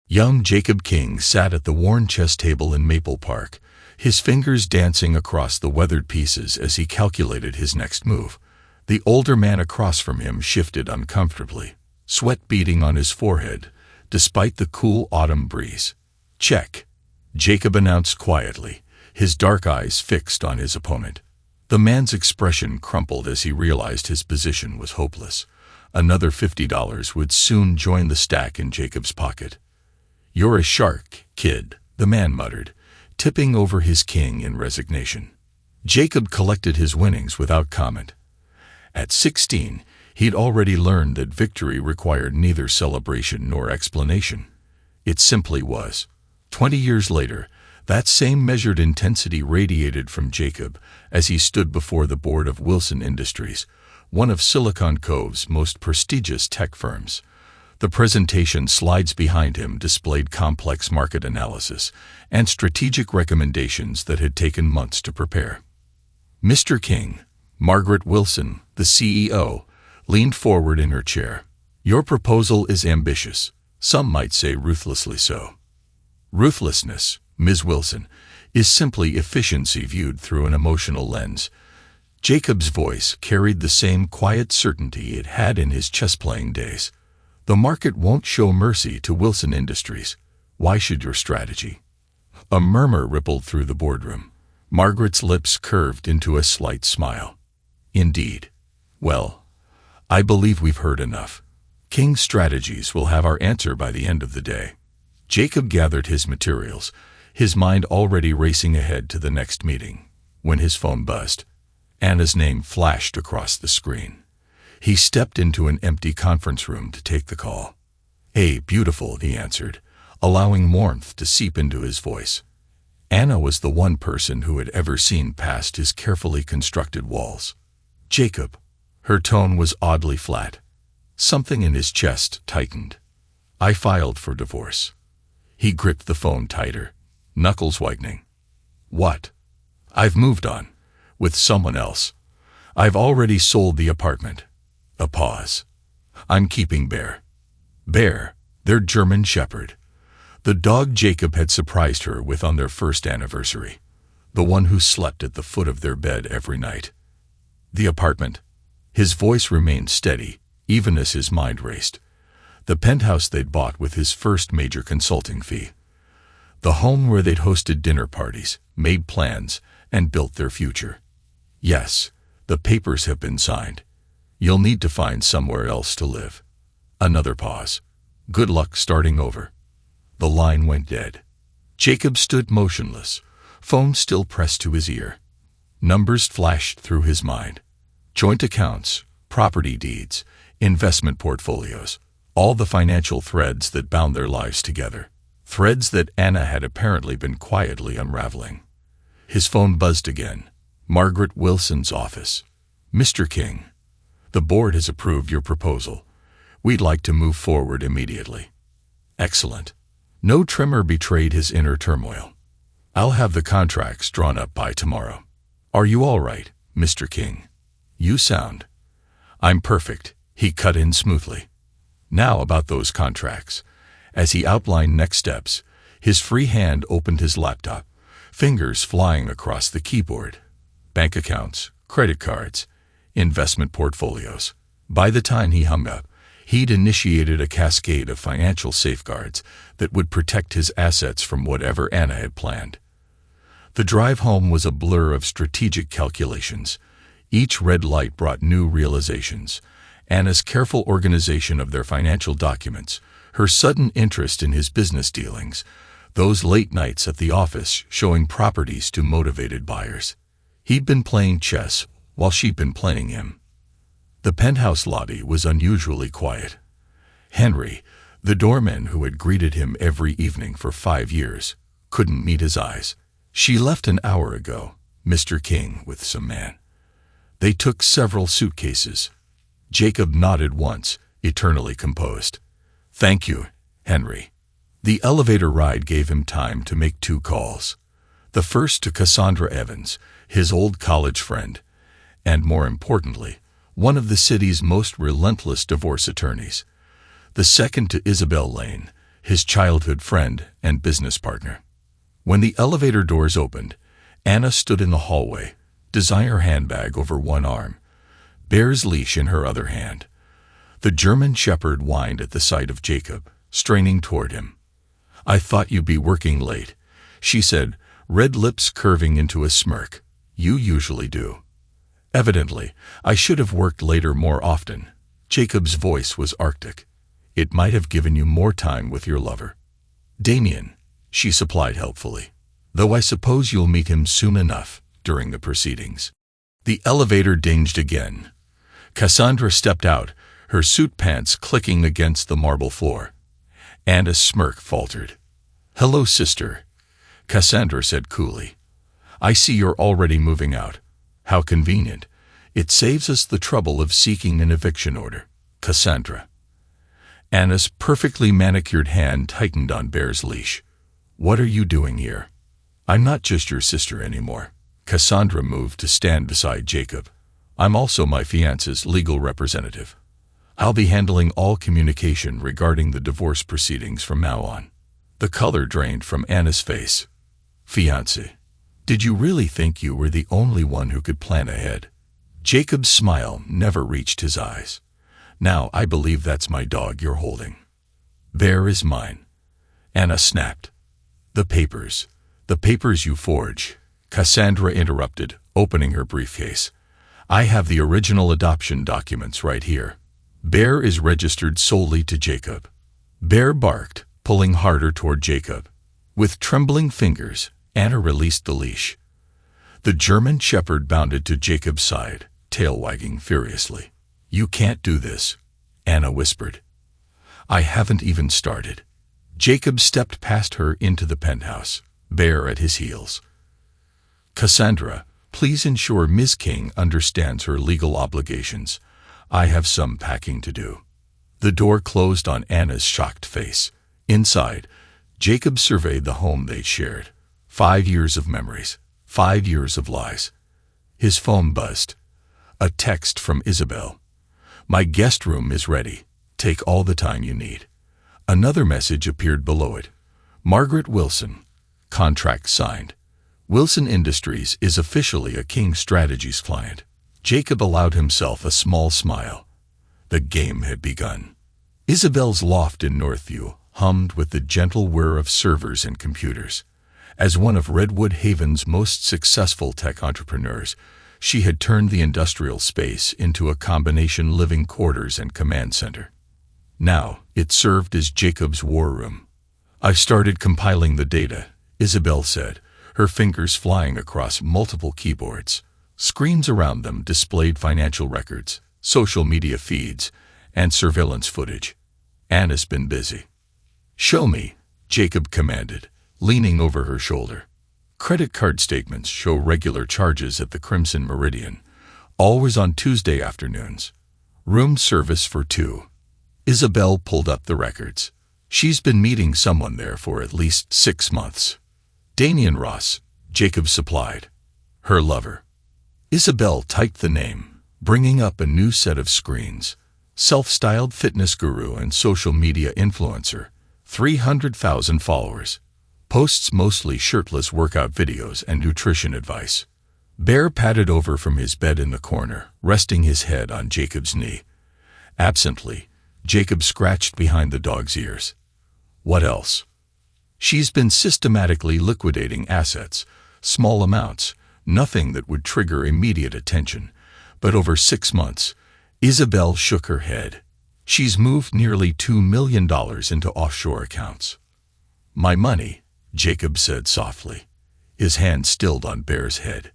Young Jacob King sat at the worn chess table in Maple Park, his fingers dancing across the weathered pieces as he calculated his next move. The older man across from him shifted uncomfortably, sweat beading on his forehead, despite the cool autumn breeze. "Check," Jacob announced quietly, his dark eyes fixed on his opponent. The man's expression crumpled as he realized his position was hopeless. Another $50 would soon join the stack in Jacob's pocket. "You're a shark, kid," the man muttered, tipping over his king in resignation. Jacob collected his winnings without comment. At 16, he'd already learned that victory required neither celebration nor explanation. It simply was. 20 years later, that same measured intensity radiated from Jacob as he stood before the board of Wilson Industries, one of Silicon Cove's most prestigious tech firms. The presentation slides behind him displayed complex market analysis and strategic recommendations that had taken months to prepare. Mr. King, Margaret Wilson, the CEO, leaned forward in her chair. "Your proposal is ambitious, some might say ruthlessly so." "Ruthlessness, Ms. Wilson, is simply efficiency viewed through an emotional lens." Jacob's voice carried the same quiet certainty it had in his chess-playing days. "The market won't show mercy to Wilson Industries. Why should your strategy?" A murmur rippled through the boardroom. Margaret's lips curved into a slight smile. "Indeed. Well, I believe we've heard enough. King's strategies will have our answer by the end of the day." Jacob gathered his materials, his mind already racing ahead to the next meeting, when his phone buzzed. Anna's name flashed across the screen. He stepped into an empty conference room to take the call. "Hey, beautiful," he answered, allowing warmth to seep into his voice. Anna was the one person who had ever seen past his carefully constructed walls. "Jacob." Her tone was oddly flat. Something in his chest tightened. "I filed for divorce." He gripped the phone tighter, knuckles whitening. "What?" "I've moved on. With someone else. I've already sold the apartment." A pause. "I'm keeping Bear." Bear, their German shepherd. The dog Jacob had surprised her with on their first anniversary. The one who slept at the foot of their bed every night. "The apartment." His voice remained steady, even as his mind raced. The penthouse they'd bought with his first major consulting fee. The home where they'd hosted dinner parties, made plans, and built their future. "Yes, the papers have been signed. You'll need to find somewhere else to live." Another pause. "Good luck starting over." The line went dead. Jacob stood motionless, phone still pressed to his ear. Numbers flashed through his mind. Joint accounts, property deeds, investment portfolios, all the financial threads that bound their lives together. Threads that Anna had apparently been quietly unraveling. His phone buzzed again. Margaret Wilson's office. "Mr. King, the board has approved your proposal. We'd like to move forward immediately." "Excellent." No tremor betrayed his inner turmoil. "I'll have the contracts drawn up by tomorrow." "Are you all right, Mr. King?" "You sound." "I'm perfect," he cut in smoothly. "Now about those contracts." As he outlined next steps, his free hand opened his laptop, fingers flying across the keyboard. Bank accounts, credit cards, investment portfolios. By the time he hung up, he'd initiated a cascade of financial safeguards that would protect his assets from whatever Anna had planned. The drive home was a blur of strategic calculations. Each red light brought new realizations. Anna's careful organization of their financial documents, her sudden interest in his business dealings, those late nights at the office showing properties to motivated buyers. He'd been playing chess while she'd been playing him. The penthouse lobby was unusually quiet. Henry, the doorman who had greeted him every evening for 5 years, couldn't meet his eyes. "She left an hour ago, Mr. King, with some man." They took several suitcases. Jacob nodded once, eternally composed. "Thank you, Henry." The elevator ride gave him time to make 2 calls. The first to Cassandra Evans, his old college friend, and more importantly, one of the city's most relentless divorce attorneys. The second to Isabel Lane, his childhood friend and business partner. When the elevator doors opened, Anna stood in the hallway, designer handbag over one arm, bear's leash in her other hand. The German shepherd whined at the sight of Jacob, straining toward him. "I thought you'd be working late," she said, red lips curving into a smirk. "You usually do." "Evidently, I should have worked later more often." Jacob's voice was arctic. "It might have given you more time with your lover." "Damien," she supplied helpfully. "Though I suppose you'll meet him soon enough during the proceedings." The elevator dinged again. Cassandra stepped out, her suit pants clicking against the marble floor. Anna's smirk faltered. "Hello, sister," Cassandra said coolly. "I see you're already moving out. How convenient. It saves us the trouble of seeking an eviction order." "Cassandra." Anna's perfectly manicured hand tightened on Bear's leash. "What are you doing here? I'm not just your sister anymore." Cassandra moved to stand beside Jacob. "I'm also my fiancé's legal representative. I'll be handling all communication regarding the divorce proceedings from now on." The color drained from Anna's face. "Fiancé? Did you really think you were the only one who could plan ahead?" Jacob's smile never reached his eyes. "Now I believe that's my dog you're holding." "Bear is mine," Anna snapped. The papers you forge," Cassandra interrupted, opening her briefcase. "I have the original adoption documents right here." "Bear is registered solely to Jacob." Bear barked, pulling harder toward Jacob. With trembling fingers, Anna released the leash. The German shepherd bounded to Jacob's side, tail wagging furiously. "You can't do this," Anna whispered. "I haven't even started." Jacob stepped past her into the penthouse, Bear at his heels. "Cassandra, please ensure Ms. King understands her legal obligations. I have some packing to do." The door closed on Anna's shocked face. Inside, Jacob surveyed the home they shared. 5 years of memories, 5 years of lies. His phone buzzed. A text from Isabel. "My guest room is ready. Take all the time you need." Another message appeared below it. "Margaret Wilson. Contract signed. Wilson Industries is officially a King Strategies client." Jacob allowed himself a small smile. The game had begun. Isabel's loft in Northview hummed with the gentle whir of servers and computers. As one of Redwood Haven's most successful tech entrepreneurs, she had turned the industrial space into a combination living quarters and command center. Now, it served as Jacob's war room. "I've started compiling the data," Isabel said, her fingers flying across multiple keyboards. Screens around them displayed financial records, social media feeds, and surveillance footage. "Anna's been busy." "Show me," Jacob commanded, leaning over her shoulder. Credit card statements show regular charges at the Crimson Meridian, always on Tuesday afternoons. "Room service for 2. Isabel pulled up the records. "She's been meeting someone there for at least 6 months. "Damien Ross," Jacob supplied. "Her lover." Isabel typed the name, bringing up a new set of screens. Self-styled fitness guru and social media influencer, 300,000 followers. Posts mostly shirtless workout videos and nutrition advice. Bear padded over from his bed in the corner, resting his head on Jacob's knee. Absently, Jacob scratched behind the dog's ears. "What else?" "She's been systematically liquidating assets, small amounts, nothing that would trigger immediate attention, but over 6 months." Isabel shook her head. "She's moved nearly $2 million into offshore accounts." "My money," Jacob said softly, his hand stilled on Bear's head.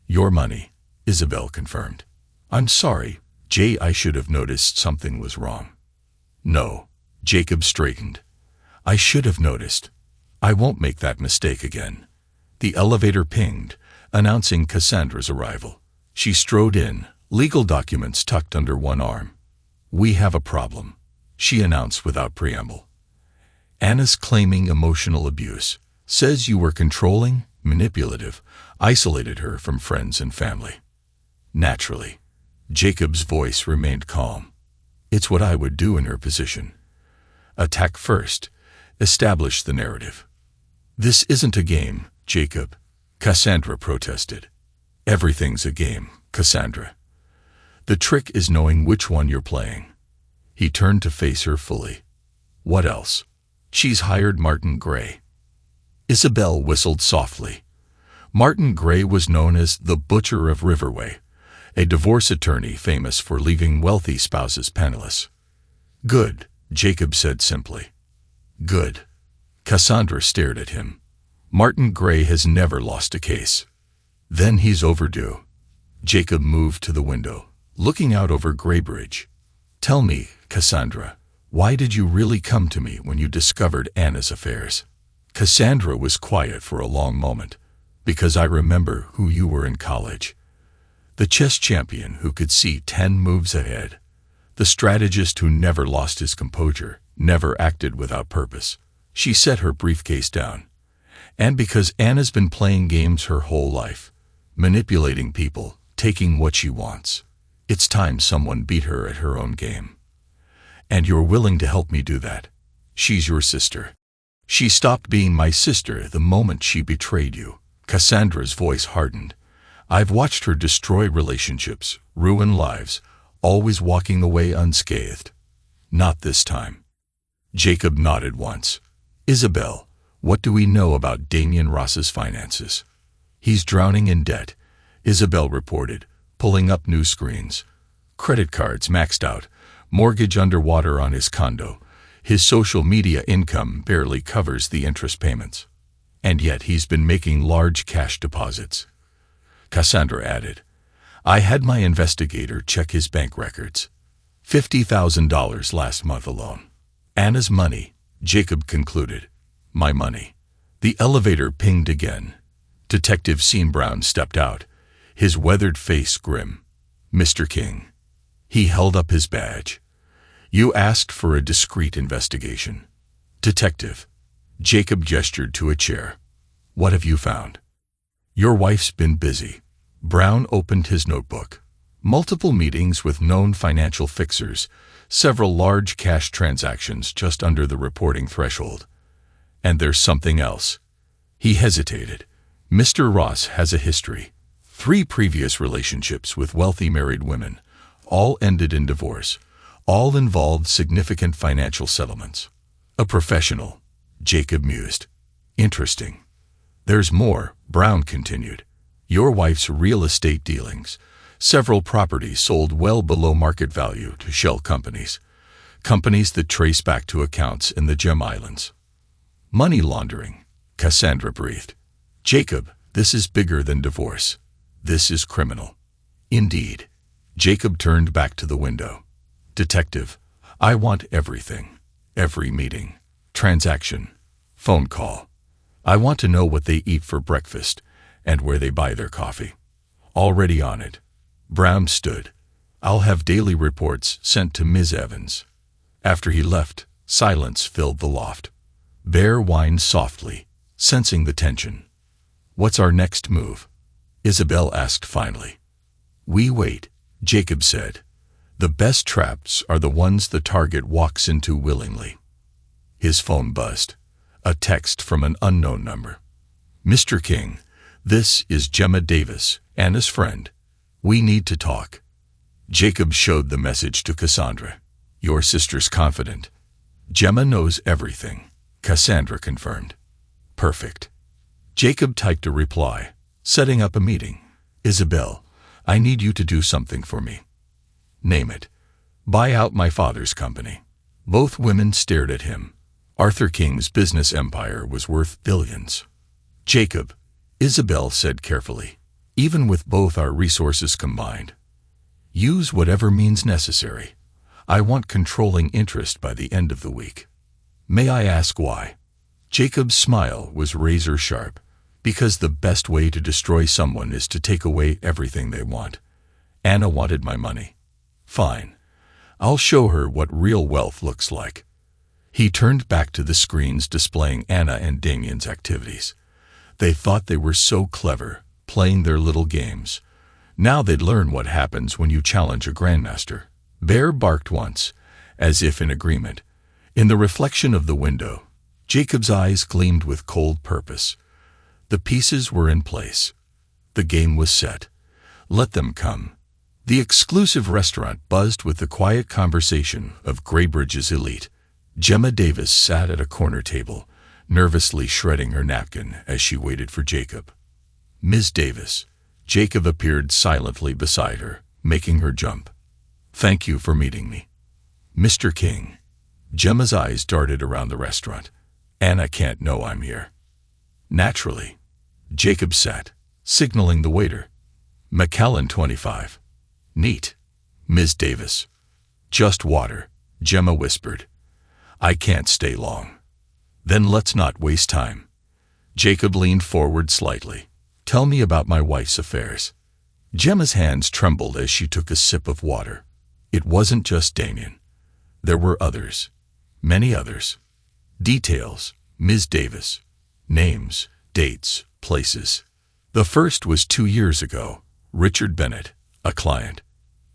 "Your money," Isabel confirmed. "I'm sorry, Jay, I should have noticed something was wrong." "No," Jacob straightened. "I should have noticed. I won't make that mistake again." The elevator pinged, announcing Cassandra's arrival. She strode in, legal documents tucked under one arm. "We have a problem," she announced without preamble. "Anna's claiming emotional abuse. Says you were controlling, manipulative, isolated her from friends and family." Naturally, Jacob's voice remained calm. "It's what I would do in her position. Attack first, Establish the narrative. This isn't a game, Jacob, Cassandra protested. Everything's a game, Cassandra. The trick is knowing which one you're playing. He turned to face her fully. What else? She's hired Martin Gray. Isabel whistled softly. Martin Gray was known as the Butcher of Riverway, a divorce attorney famous for leaving wealthy spouses penniless. Good, Jacob said simply. Good. Cassandra stared at him. Martin Gray has never lost a case. Then he's overdue. Jacob moved to the window, looking out over Graybridge. Tell me, Cassandra, why did you really come to me when you discovered Anna's affairs? Cassandra was quiet for a long moment. Because I remember who you were in college. The chess champion who could see 10 moves ahead. The strategist who never lost his composure, never acted without purpose. She set her briefcase down. And because Anna's been playing games her whole life, manipulating people, taking what she wants. It's time someone beat her at her own game. And you're willing to help me do that. She's your sister. She stopped being my sister the moment she betrayed you. Cassandra's voice hardened. I've watched her destroy relationships, ruin lives, always walking away unscathed. Not this time. Jacob nodded once. Isabel, what do we know about Damien Ross's finances? He's drowning in debt, Isabel reported, pulling up new screens. Credit cards maxed out, mortgage underwater on his condo. His social media income barely covers the interest payments. And yet he's been making large cash deposits. Cassandra added, I had my investigator check his bank records. $50,000 last month alone. Anna's money, Jacob concluded. My money. The elevator pinged again. Detective Sean Brown stepped out, his weathered face grim. Mr. King. He held up his badge. You asked for a discreet investigation. Detective. Jacob gestured to a chair. What have you found? Your wife's been busy. Brown opened his notebook. Multiple meetings with known financial fixers, several large cash transactions just under the reporting threshold. And there's something else. He hesitated. Mr. Ross has a history. 3 previous relationships with wealthy married women, all ended in divorce, all involved significant financial settlements. A professional, Jacob mused. Interesting. There's more, Brown continued. Your wife's real estate dealings. Several properties sold well below market value to shell companies. Companies that trace back to accounts in the Gem Islands. Money laundering, Cassandra breathed. Jacob, this is bigger than divorce. This is criminal. Indeed. Jacob turned back to the window. Detective, I want everything. Every meeting, transaction, phone call. I want to know what they eat for breakfast and where they buy their coffee. Already on it. Brown stood. I'll have daily reports sent to Ms. Evans. After he left, silence filled the loft. Bear whined softly, sensing the tension. What's our next move? Isabel asked finally. We wait, Jacob said. The best traps are the ones the target walks into willingly. His phone buzzed. A text from an unknown number. Mr. King, this is Gemma Davis, Anna's friend. We need to talk. Jacob showed the message to Cassandra. Your sister's confident. Gemma knows everything, Cassandra confirmed. Perfect. Jacob typed a reply, setting up a meeting. Isabel, I need you to do something for me. Name it. Buy out my father's company. Both women stared at him. Arthur King's business empire was worth billions. Jacob, Isabel said carefully, even with both our resources combined. Use whatever means necessary. I want controlling interest by the end of the week. May I ask why? Jacob's smile was razor sharp. Because the best way to destroy someone is to take away everything they want. Anna wanted my money. Fine. I'll show her what real wealth looks like. He turned back to the screens displaying Anna and Damien's activities. They thought they were so clever, playing their little games. Now they'd learn what happens when you challenge a grandmaster. Bear barked once, as if in agreement. In the reflection of the window, Jacob's eyes gleamed with cold purpose. The pieces were in place. The game was set. Let them come. The exclusive restaurant buzzed with the quiet conversation of Graybridge's elite. Gemma Davis sat at a corner table, nervously shredding her napkin as she waited for Jacob. "Ms. Davis." Jacob appeared silently beside her, making her jump. "Thank you for meeting me." "Mr. King." Gemma's eyes darted around the restaurant. "Anna can't know I'm here." "Naturally." Jacob sat, signaling the waiter. "Macallan 25. Neat." "Ms. Davis." "Just water," Gemma whispered. "I can't stay long." "Then let's not waste time." Jacob leaned forward slightly. "Tell me about my wife's affairs." Gemma's hands trembled as she took a sip of water. It wasn't just Damien. There were others. Many others. Details, Ms. Davis. Names, dates, places. The first was 2 years ago. Richard Bennett, a client.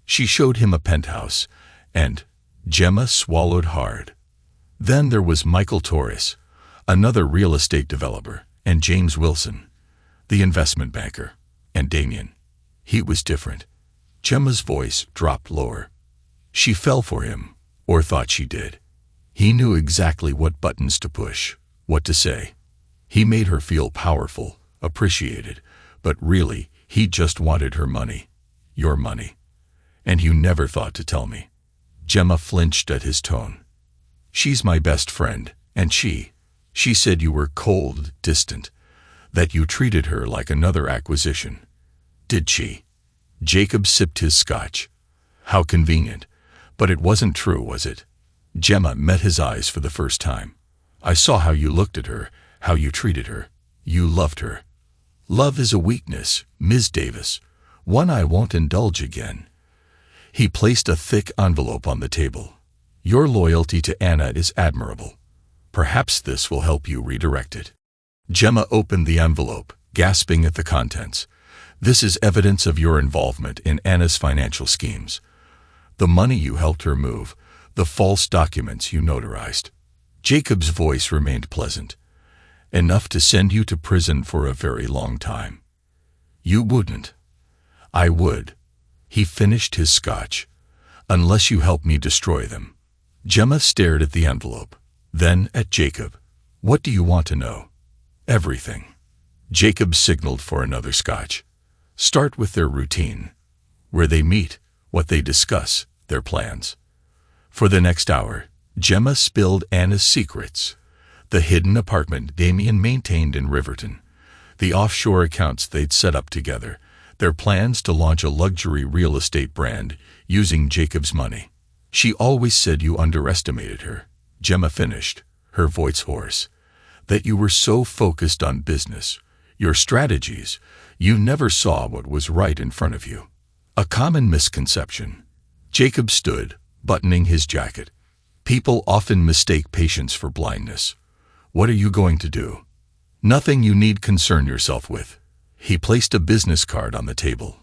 She showed him a penthouse, and Gemma swallowed hard. Then there was Michael Torres, another real estate developer, and James Wilson, the investment banker, and Damien. He was different. Gemma's voice dropped lower. She fell for him, or thought she did. He knew exactly what buttons to push, what to say. He made her feel powerful, appreciated, but really, he just wanted her money. Your money. "And you never thought to tell me." Gemma flinched at his tone. "She's my best friend, and she said you were cold, distant, that you treated her like another acquisition." "Did she?" Jacob sipped his scotch. "How convenient. But it wasn't true, was it?" Gemma met his eyes for the first time. "I saw how you looked at her, how you treated her. You loved her." "Love is a weakness, Ms. Davis, one I won't indulge again." He placed a thick envelope on the table. "Your loyalty to Anna is admirable. Perhaps this will help you redirect it." Gemma opened the envelope, gasping at the contents. "This is evidence of your involvement in Anna's financial schemes. The money you helped her move, the false documents you notarized." Jacob's voice remained pleasant. "Enough to send you to prison for a very long time." "You wouldn't." "I would." He finished his scotch. "Unless you help me destroy them." Gemma stared at the envelope, then at Jacob. "What do you want to know?" "Everything." Jacob signaled for another scotch. "Start with their routine. Where they meet, what they discuss, their plans." For the next hour, Gemma spilled Anna's secrets. The hidden apartment Damien maintained in Riverton, the offshore accounts they'd set up together, their plans to launch a luxury real estate brand using Jacob's money. "She always said you underestimated her," Gemma finished, her voice hoarse. "That you were so focused on business, your strategies, you never saw what was right in front of you. A common misconception." Jacob stood, buttoning his jacket. "People often mistake patience for blindness. What are you going to do?" "Nothing you need concern yourself with." He placed a business card on the table.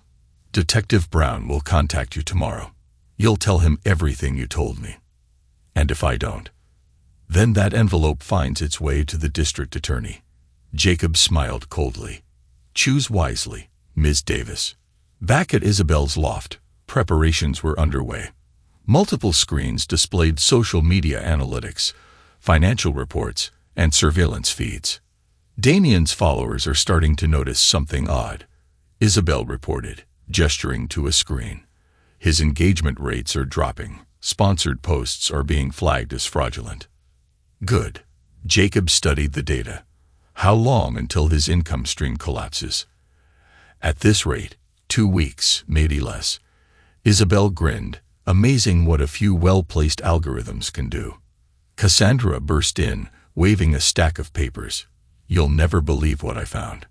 "Detective Brown will contact you tomorrow. You'll tell him everything you told me. And if I don't?" "Then that envelope finds its way to the district attorney." Jacob smiled coldly. "Choose wisely, Ms. Davis." Back at Isabel's loft, preparations were underway. Multiple screens displayed social media analytics, financial reports, and surveillance feeds. "Damien's followers are starting to notice something odd," Isabel reported, gesturing to a screen. "His engagement rates are dropping. Sponsored posts are being flagged as fraudulent." "Good." Jacob studied the data. "How long until his income stream collapses?" "At this rate, 2 weeks, maybe less." Isabel grinned. "Amazing what a few well-placed algorithms can do." Cassandra burst in, waving a stack of papers. "You'll never believe what I found.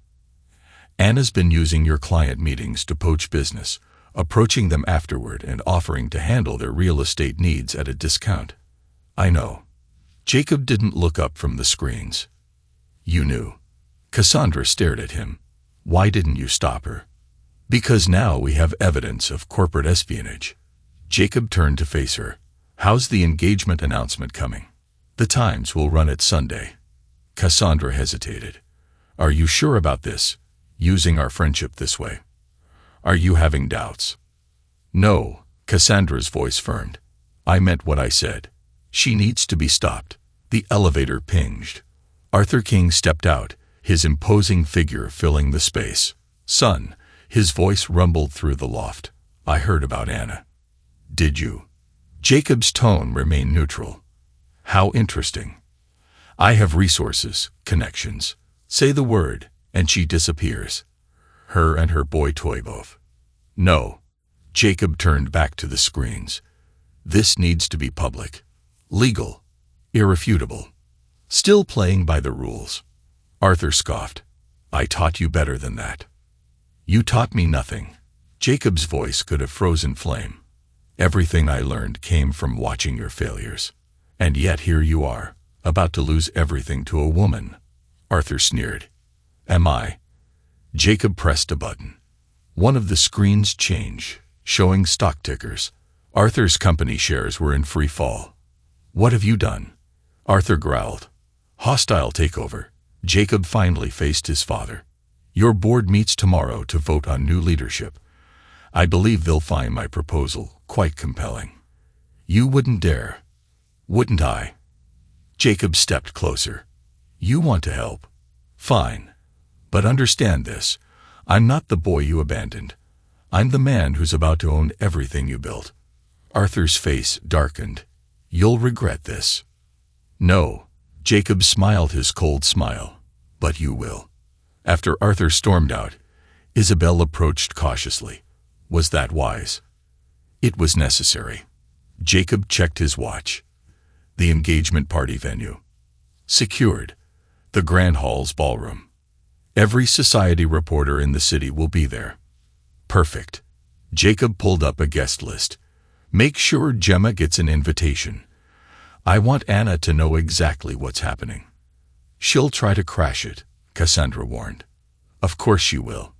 Anna's been using your client meetings to poach business, approaching them afterward and offering to handle their real estate needs at a discount." "I know." Jacob didn't look up from the screens. "You knew." Cassandra stared at him. "Why didn't you stop her?" "Because now we have evidence of corporate espionage." Jacob turned to face her. "How's the engagement announcement coming?" "The Times will run it Sunday. Cassandra hesitated. Are you sure about this? Using our friendship this way? Are you having doubts? No, Cassandra's voice firmed. I meant what I said. She needs to be stopped. The elevator pinged. Arthur King stepped out, his imposing figure filling the space. Son, his voice rumbled through the loft. I heard about Anna. Did you? Jacob's tone remained neutral. How interesting. I have resources, connections. Say the word, and she disappears. Her and her boy toy both. No. Jacob turned back to the screens. This needs to be public. Legal. Irrefutable. Still playing by the rules. Arthur scoffed. I taught you better than that. You taught me nothing. Jacob's voice could have frozen flame. Everything I learned came from watching your failures. And yet here you are, about to lose everything to a woman. Arthur sneered. Am I? Jacob pressed a button. One of the screens changed, showing stock tickers. Arthur's company shares were in free fall. What have you done? Arthur growled. Hostile takeover. Jacob finally faced his father. Your board meets tomorrow to vote on new leadership. I believe they'll find my proposal quite compelling. You wouldn't dare. Wouldn't I? Jacob stepped closer. You want to help? Fine. But understand this. I'm not the boy you abandoned. I'm the man who's about to own everything you built. Arthur's face darkened. You'll regret this. No. Jacob smiled his cold smile. But you will. After Arthur stormed out, Isabel approached cautiously. Was that wise? It was necessary. Jacob checked his watch. The engagement party venue. Secured. The Grand Hall's ballroom. Every society reporter in the city will be there. Perfect. Jacob pulled up a guest list. Make sure Gemma gets an invitation. I want Anna to know exactly what's happening. She'll try to crash it, Cassandra warned. Of course she will.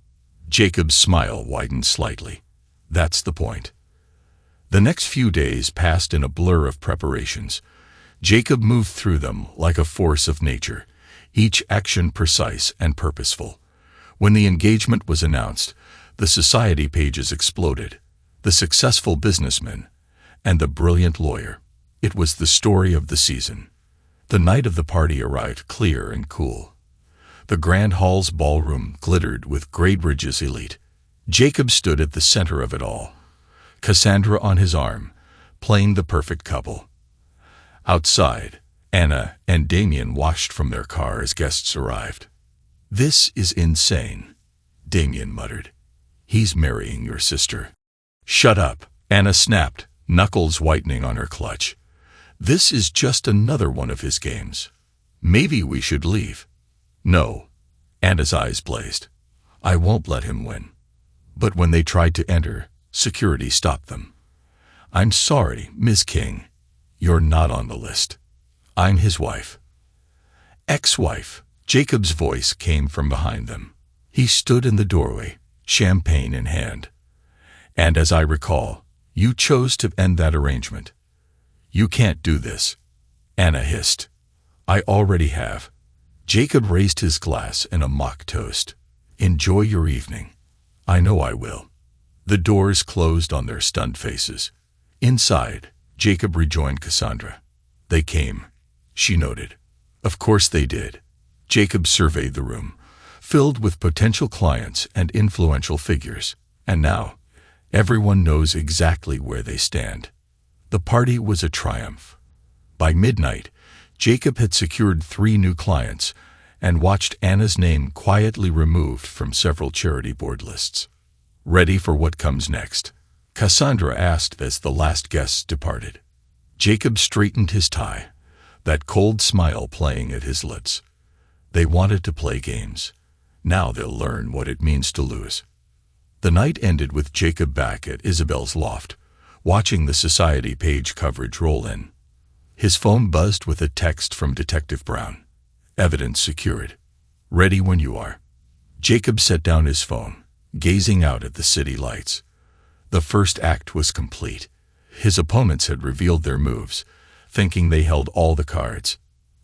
Jacob's smile widened slightly. That's the point. The next few days passed in a blur of preparations. Jacob moved through them like a force of nature, each action precise and purposeful. When the engagement was announced, the society pages exploded. The successful businessman and the brilliant lawyer. It was the story of the season. The night of the party arrived clear and cool. The Grand Hall's ballroom glittered with Graybridge's elite. Jacob stood at the center of it all, Cassandra on his arm, playing the perfect couple. Outside, Anna and Damien watched from their car as guests arrived. This is insane, Damien muttered. He's marrying your sister. Shut up, Anna snapped, knuckles whitening on her clutch. This is just another one of his games. Maybe we should leave. No. Anna's eyes blazed. I won't let him win. But when they tried to enter, security stopped them. I'm sorry, Miss King. You're not on the list. I'm his wife. Ex-wife. Jacob's voice came from behind them. He stood in the doorway, champagne in hand. And as I recall, you chose to end that arrangement. You can't do this. Anna hissed. I already have. Jacob raised his glass in a mock toast. Enjoy your evening. I know I will. The doors closed on their stunned faces. Inside, Jacob rejoined Cassandra. They came, she noted. Of course they did. Jacob surveyed the room, filled with potential clients and influential figures. And now, everyone knows exactly where they stand. The party was a triumph. By midnight, Jacob had secured 3 new clients and watched Anna's name quietly removed from several charity board lists. Ready for what comes next? Cassandra asked as the last guests departed. Jacob straightened his tie, that cold smile playing at his lips. They wanted to play games. Now they'll learn what it means to lose. The night ended with Jacob back at Isabel's loft, watching the society page coverage roll in. His phone buzzed with a text from Detective Brown. Evidence secured. Ready when you are. Jacob set down his phone, gazing out at the city lights. The first act was complete. His opponents had revealed their moves, thinking they held all the cards.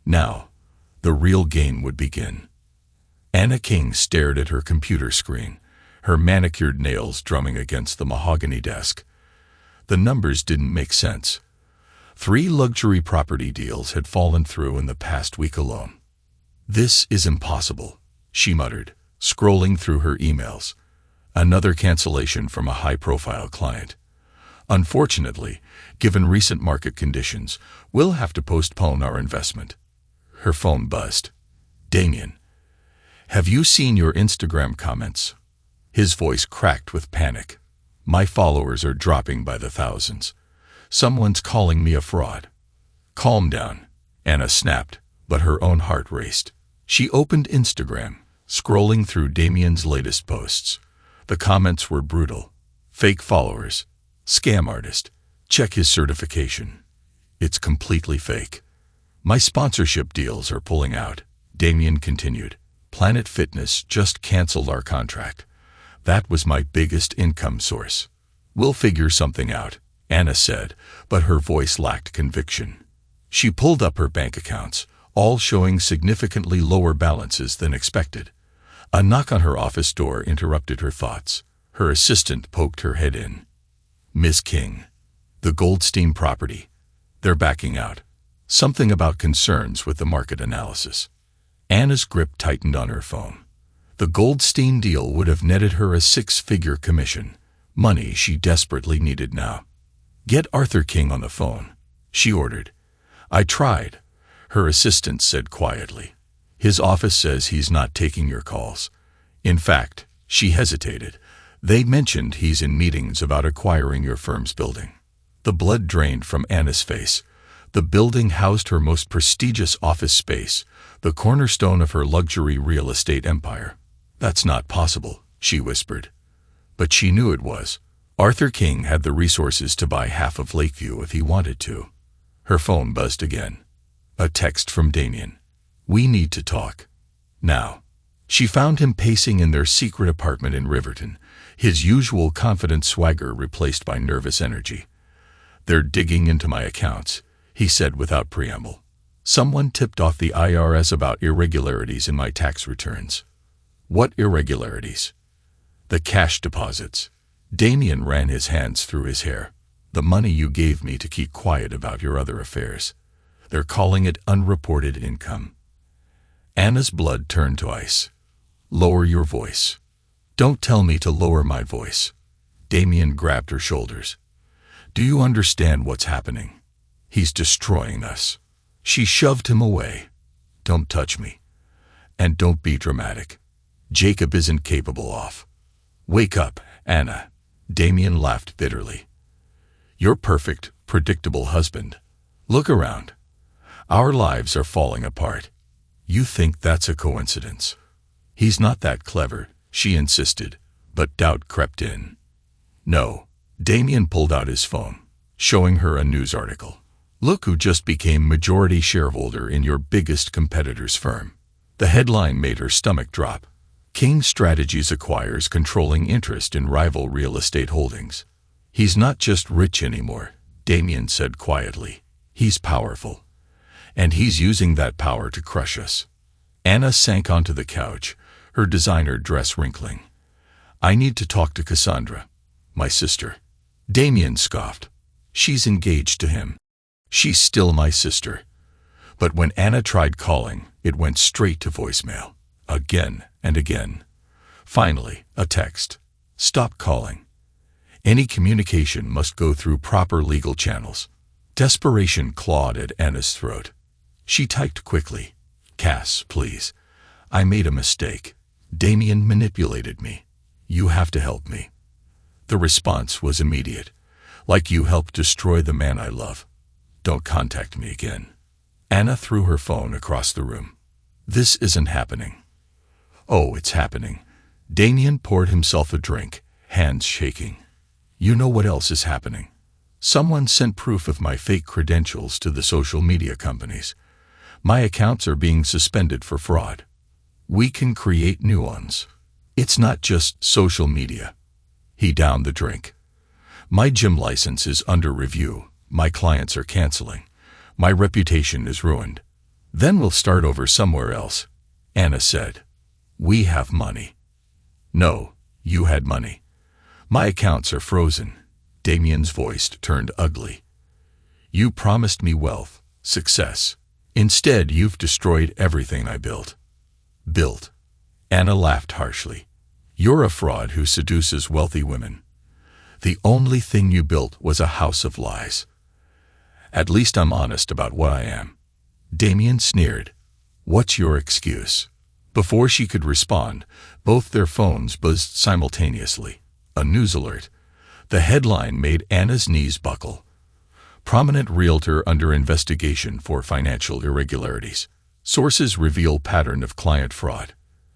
Now, the real game would begin. Anna King stared at her computer screen, her manicured nails drumming against the mahogany desk. The numbers didn't make sense. 3 luxury property deals had fallen through in the past week alone. "This is impossible," she muttered, scrolling through her emails. Another cancellation from a high-profile client. "Unfortunately, given recent market conditions, we'll have to postpone our investment." Her phone buzzed. "Damien, have you seen your Instagram comments?" His voice cracked with panic. "My followers are dropping by the thousands. Someone's calling me a fraud." "Calm down," Anna snapped, but her own heart raced. She opened Instagram, scrolling through Damien's latest posts. The comments were brutal. "Fake followers. Scam artist. Check his certification. It's completely fake. My sponsorship deals are pulling out," Damien continued. "Planet Fitness just canceled our contract. That was my biggest income source." "We'll figure something out," Anna said, but her voice lacked conviction. She pulled up her bank accounts, all showing significantly lower balances than expected. A knock on her office door interrupted her thoughts. Her assistant poked her head in. "Miss King, the Goldstein property. They're backing out. Something about concerns with the market analysis." Anna's grip tightened on her phone. The Goldstein deal would have netted her a 6-figure commission, money she desperately needed now. "Get Arthur King on the phone," she ordered. "I tried," her assistant said quietly. "His office says he's not taking your calls. In fact," she hesitated, "they mentioned he's in meetings about acquiring your firm's building." The blood drained from Anna's face. The building housed her most prestigious office space, the cornerstone of her luxury real estate empire. "That's not possible," she whispered. But she knew it was. Arthur King had the resources to buy half of Lakeview if he wanted to. Her phone buzzed again. A text from Damien. "We need to talk. Now." She found him pacing in their secret apartment in Riverton, his usual confident swagger replaced by nervous energy. "They're digging into my accounts," he said without preamble. "Someone tipped off the IRS about irregularities in my tax returns." "What irregularities?" "The cash deposits." Damien ran his hands through his hair. "The money you gave me to keep quiet about your other affairs. They're calling it unreported income." Anna's blood turned to ice. "Lower your voice." "Don't tell me to lower my voice." Damien grabbed her shoulders. "Do you understand what's happening? He's destroying us." She shoved him away. "Don't touch me. And don't be dramatic. Jacob isn't capable of." "Wake up, Anna." Damien laughed bitterly. "Your perfect, predictable husband. Look around. Our lives are falling apart. You think that's a coincidence?" "He's not that clever," she insisted, but doubt crept in. "No." Damien pulled out his phone, showing her a news article. "Look who just became majority shareholder in your biggest competitor's firm." The headline made her stomach drop. "King Strategies acquires controlling interest in rival real estate holdings." "He's not just rich anymore," Damien said quietly. "He's powerful. And he's using that power to crush us." Anna sank onto the couch, her designer dress wrinkling. "I need to talk to Cassandra, my sister." Damien scoffed. "She's engaged to him." "She's still my sister." But when Anna tried calling, it went straight to voicemail. Again and again. Finally, a text. "Stop calling. Any communication must go through proper legal channels." Desperation clawed at Anna's throat. She typed quickly. "Cass, please. I made a mistake. Damien manipulated me. You have to help me." The response was immediate. "Like you helped destroy the man I love. Don't contact me again." Anna threw her phone across the room. "This isn't happening." "Oh, it's happening." Damien poured himself a drink, hands shaking. "You know what else is happening? Someone sent proof of my fake credentials to the social media companies. My accounts are being suspended for fraud. We can create new ones. It's not just social media." He downed the drink. "My gym license is under review. My clients are canceling. My reputation is ruined." Then we'll start over somewhere else, Anna said. We have money. No, you had money. My accounts are frozen. Damien's voice turned ugly. You promised me wealth, success. Instead, you've destroyed everything I built. Built. Anna laughed harshly. You're a fraud who seduces wealthy women. The only thing you built was a house of lies. At least I'm honest about what I am. Damien sneered. What's your excuse? Before she could respond, both their phones buzzed simultaneously. A news alert. The headline made Anna's knees buckle. Prominent realtor under investigation for financial irregularities. Sources reveal pattern of client fraud.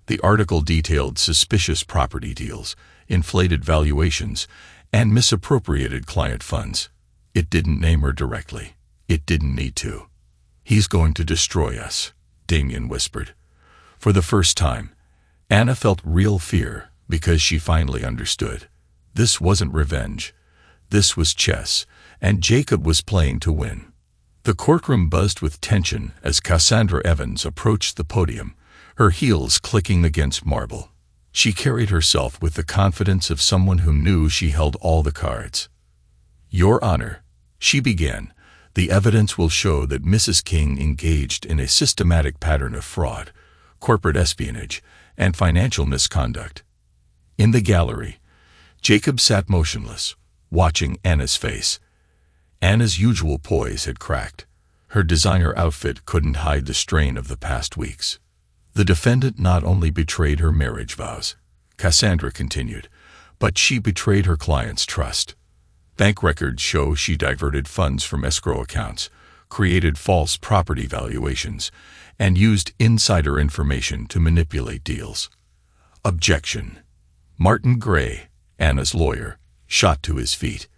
The article detailed suspicious property deals, inflated valuations, and misappropriated client funds. It didn't name her directly. It didn't need to. He's going to destroy us, Damien whispered. For the first time, Anna felt real fear because she finally understood. This wasn't revenge. This was chess, and Jacob was playing to win. The courtroom buzzed with tension as Cassandra Evans approached the podium, her heels clicking against marble. She carried herself with the confidence of someone who knew she held all the cards. Your Honor, she began, the evidence will show that Mrs. King engaged in a systematic pattern of fraud, corporate espionage, and financial misconduct. In the gallery, Jacob sat motionless, watching Anna's face. Anna's usual poise had cracked. Her designer outfit couldn't hide the strain of the past weeks. The defendant not only betrayed her marriage vows, Cassandra continued, but she betrayed her client's trust. Bank records show she diverted funds from escrow accounts, created false property valuations, and used insider information to manipulate deals. Objection. Martin Gray, Anna's lawyer, shot to his feet.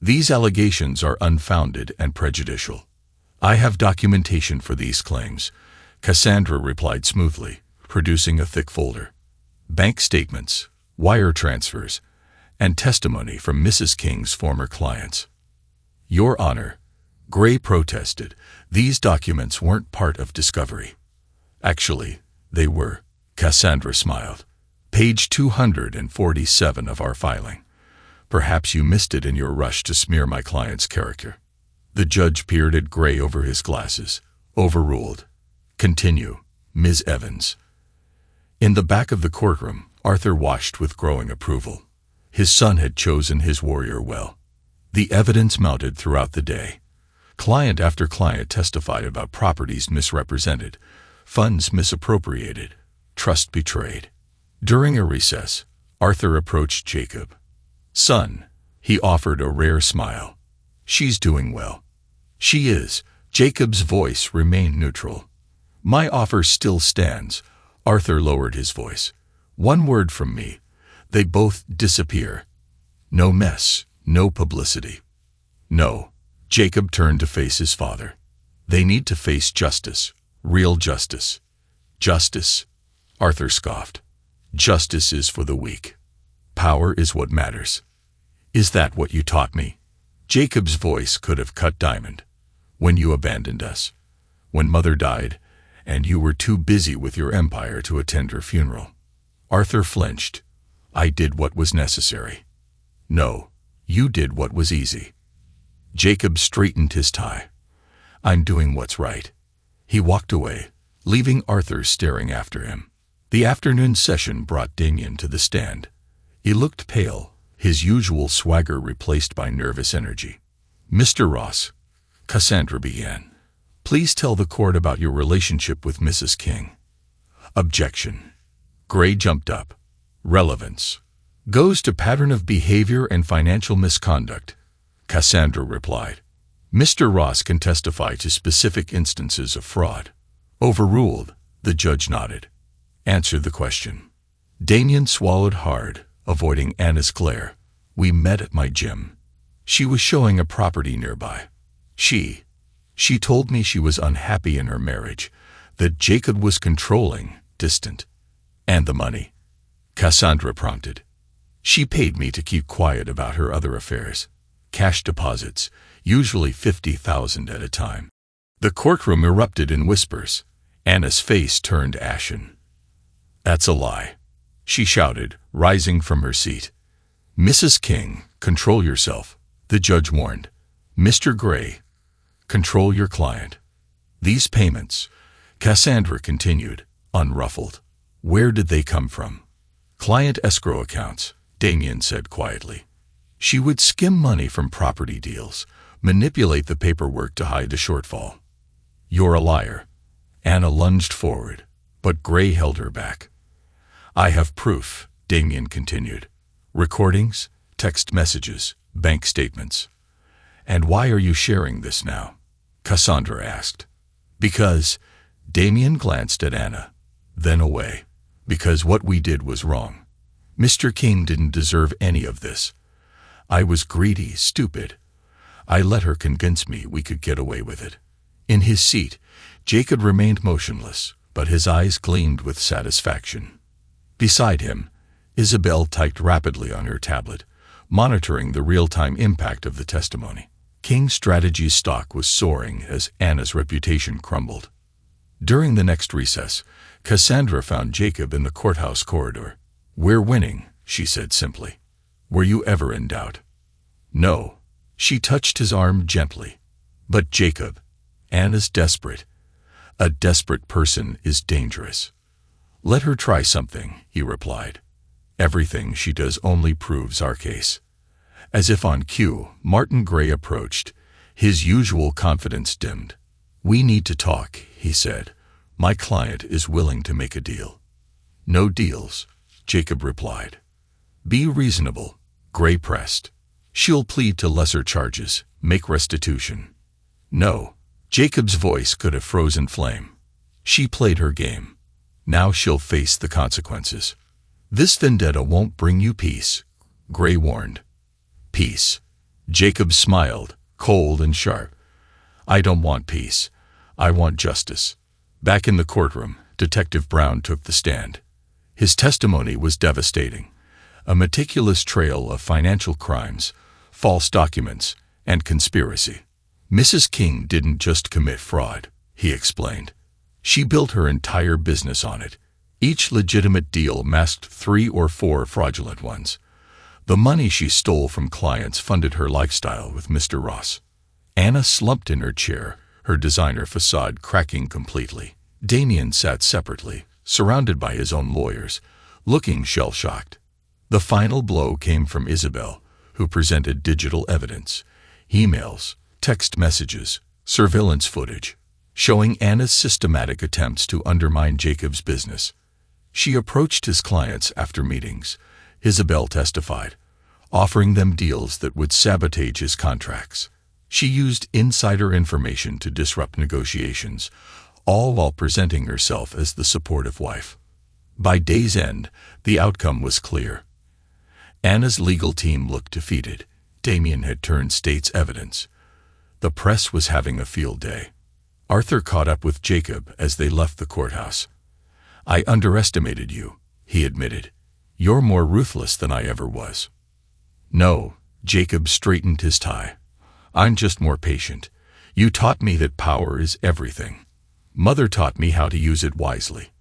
These allegations are unfounded and prejudicial. I have documentation for these claims, Cassandra replied smoothly, producing a thick folder. Bank statements, wire transfers, and testimony from Mrs. King's former clients. Your Honor, Gray protested, these documents weren't part of discovery. Actually, they were, Cassandra smiled. Page 247 of our filing. Perhaps you missed it in your rush to smear my client's character. The judge peered at Gray over his glasses. Overruled. Continue, Ms. Evans. In the back of the courtroom, Arthur watched with growing approval. His son had chosen his warrior well. The evidence mounted throughout the day. Client after client testified about properties misrepresented, funds misappropriated, trust betrayed. During a recess, Arthur approached Jacob. Son, he offered a rare smile. She's doing well. She is. Jacob's voice remained neutral. My offer still stands. Arthur lowered his voice. One word from me. They both disappear. No mess, no publicity. No. Jacob turned to face his father. They need to face justice. Real justice. Justice? Arthur scoffed. Justice is for the weak. Power is what matters. Is that what you taught me? Jacob's voice could have cut diamond. When you abandoned us. When Mother died, and you were too busy with your empire to attend her funeral. Arthur flinched. I did what was necessary. No, you did what was easy. Jacob straightened his tie. I'm doing what's right. He walked away, leaving Arthur staring after him. The afternoon session brought Damien to the stand. He looked pale, his usual swagger replaced by nervous energy. Mr. Ross, Cassandra began. Please tell the court about your relationship with Mrs. King. Objection. Gray jumped up. Relevance. Goes to pattern of behavior and financial misconduct, Cassandra replied. Mr. Ross can testify to specific instances of fraud. Overruled, the judge nodded. Answer the question. Damien swallowed hard, avoiding Anna's glare. We met at my gym. She was showing a property nearby. She told me she was unhappy in her marriage, that Jacob was controlling, distant. And the money? Cassandra prompted. She paid me to keep quiet about her other affairs. Cash deposits, usually $50,000 at a time. The courtroom erupted in whispers. Anna's face turned ashen. "That's a lie," she shouted, rising from her seat. "Mrs. King, control yourself," the judge warned. "Mr. Gray, control your client. These payments," Cassandra continued, unruffled. "Where did they come from?" "Client escrow accounts," Damien said quietly. She would skim money from property deals, manipulate the paperwork to hide the shortfall. "You're a liar." Anna lunged forward, but Gray held her back. "I have proof," Damien continued. "Recordings, text messages, bank statements." "And why are you sharing this now?" Cassandra asked. "Because," Damien glanced at Anna, then away. "Because what we did was wrong. Mr. King didn't deserve any of this. I was greedy, stupid. I let her convince me we could get away with it." In his seat, Jacob remained motionless, but his eyes gleamed with satisfaction. Beside him, Isabel typed rapidly on her tablet, monitoring the real-time impact of the testimony. King's Strategy's stock was soaring as Anna's reputation crumbled. During the next recess, Cassandra found Jacob in the courthouse corridor. "We're winning," she said simply. "Were you ever in doubt?" "No." She touched his arm gently. "But Jacob, Anna's desperate. A desperate person is dangerous." "Let her try something," he replied. "Everything she does only proves our case." As if on cue, Martin Gray approached. His usual confidence dimmed. "We need to talk," he said. "My client is willing to make a deal." "No deals," Jacob replied. "Be reasonable," Gray pressed. "She'll plead to lesser charges, make restitution." "No." Jacob's voice could have frozen flame. "She played her game. Now she'll face the consequences." "This vendetta won't bring you peace," Gray warned. "Peace." Jacob smiled, cold and sharp. "I don't want peace. I want justice." Back in the courtroom, Detective Brown took the stand. His testimony was devastating. A meticulous trail of financial crimes, false documents, and conspiracy. "Mrs. King didn't just commit fraud," he explained. "She built her entire business on it. Each legitimate deal masked 3 or 4 fraudulent ones. The money she stole from clients funded her lifestyle with Mr. Ross." Anna slumped in her chair, her designer facade cracking completely. Damien sat separately, surrounded by his own lawyers, looking shell-shocked. The final blow came from Isabel, who presented digital evidence, emails, text messages, surveillance footage, showing Anna's systematic attempts to undermine Jacob's business. She approached his clients after meetings, Isabel testified, offering them deals that would sabotage his contracts. She used insider information to disrupt negotiations, all while presenting herself as the supportive wife. By day's end, the outcome was clear. Anna's legal team looked defeated. Damien had turned state's evidence. The press was having a field day. Arthur caught up with Jacob as they left the courthouse. "I underestimated you," he admitted. "You're more ruthless than I ever was." "No," Jacob straightened his tie. "I'm just more patient. You taught me that power is everything. Mother taught me how to use it wisely."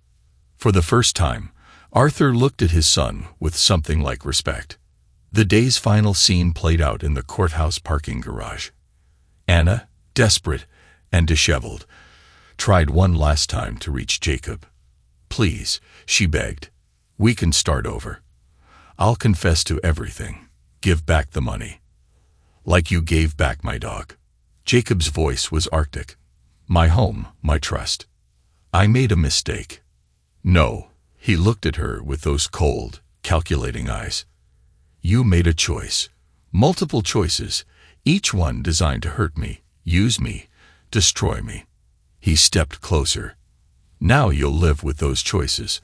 For the first time, Arthur looked at his son with something like respect. The day's final scene played out in the courthouse parking garage. Anna, desperate and disheveled, tried one last time to reach Jacob. "Please," she begged. "We can start over. I'll confess to everything. Give back the money. Like you gave back my dog." Jacob's voice was arctic. "My home, my trust. I made a mistake." "No." He looked at her with those cold, calculating eyes. "You made a choice. Multiple choices, each one designed to hurt me, use me, destroy me." He stepped closer. "Now you'll live with those choices."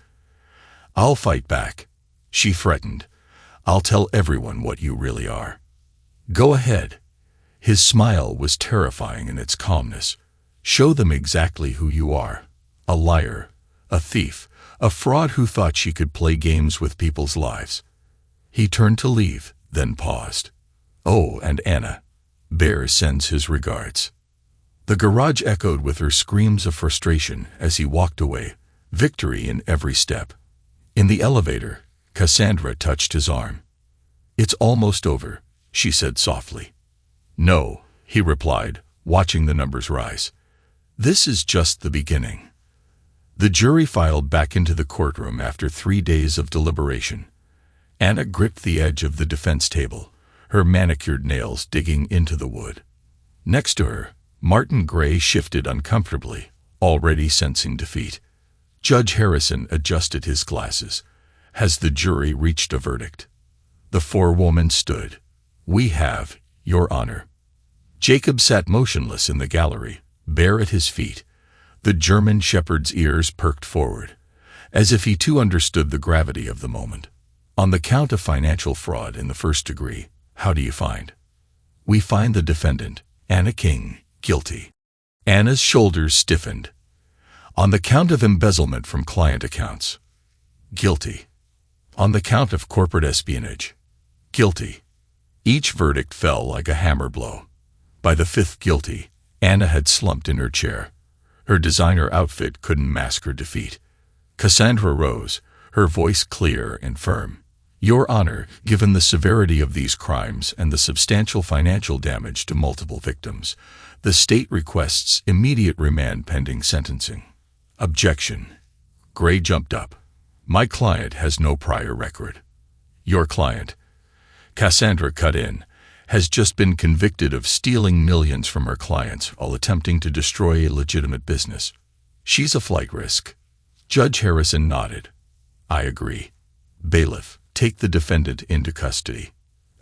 "I'll fight back," she threatened. "I'll tell everyone what you really are." "Go ahead." His smile was terrifying in its calmness. "Show them exactly who you are. A liar, a thief, a fraud who thought she could play games with people's lives." He turned to leave, then paused. "Oh, and Anna. Bear sends his regards." The garage echoed with her screams of frustration as he walked away, victory in every step. In the elevator, Cassandra touched his arm. "It's almost over," she said softly. "No," he replied, watching the numbers rise. "This is just the beginning." The jury filed back into the courtroom after 3 days of deliberation. Anna gripped the edge of the defense table, her manicured nails digging into the wood. Next to her, Martin Gray shifted uncomfortably, already sensing defeat. Judge Harrison adjusted his glasses. "Has the jury reached a verdict?" The forewoman stood. "We have, Your Honor." Jacob sat motionless in the gallery, bare at his feet. The German shepherd's ears perked forward, as if he too understood the gravity of the moment. "On the count of financial fraud in the first degree, how do you find?" "We find the defendant, Anna King, guilty." Anna's shoulders stiffened. "On the count of embezzlement from client accounts?" "Guilty." "On the count of corporate espionage?" "Guilty." Each verdict fell like a hammer blow. By the fifth guilty, Anna had slumped in her chair. Her designer outfit couldn't mask her defeat. Cassandra rose, her voice clear and firm. "Your Honor, given the severity of these crimes and the substantial financial damage to multiple victims, the state requests immediate remand pending sentencing." "Objection." Gray jumped up. "My client has no prior record." "Your client," Cassandra cut in, "has just been convicted of stealing millions from her clients while attempting to destroy a legitimate business. She's a flight risk." Judge Harrison nodded. "I agree. Bailiff, take the defendant into custody."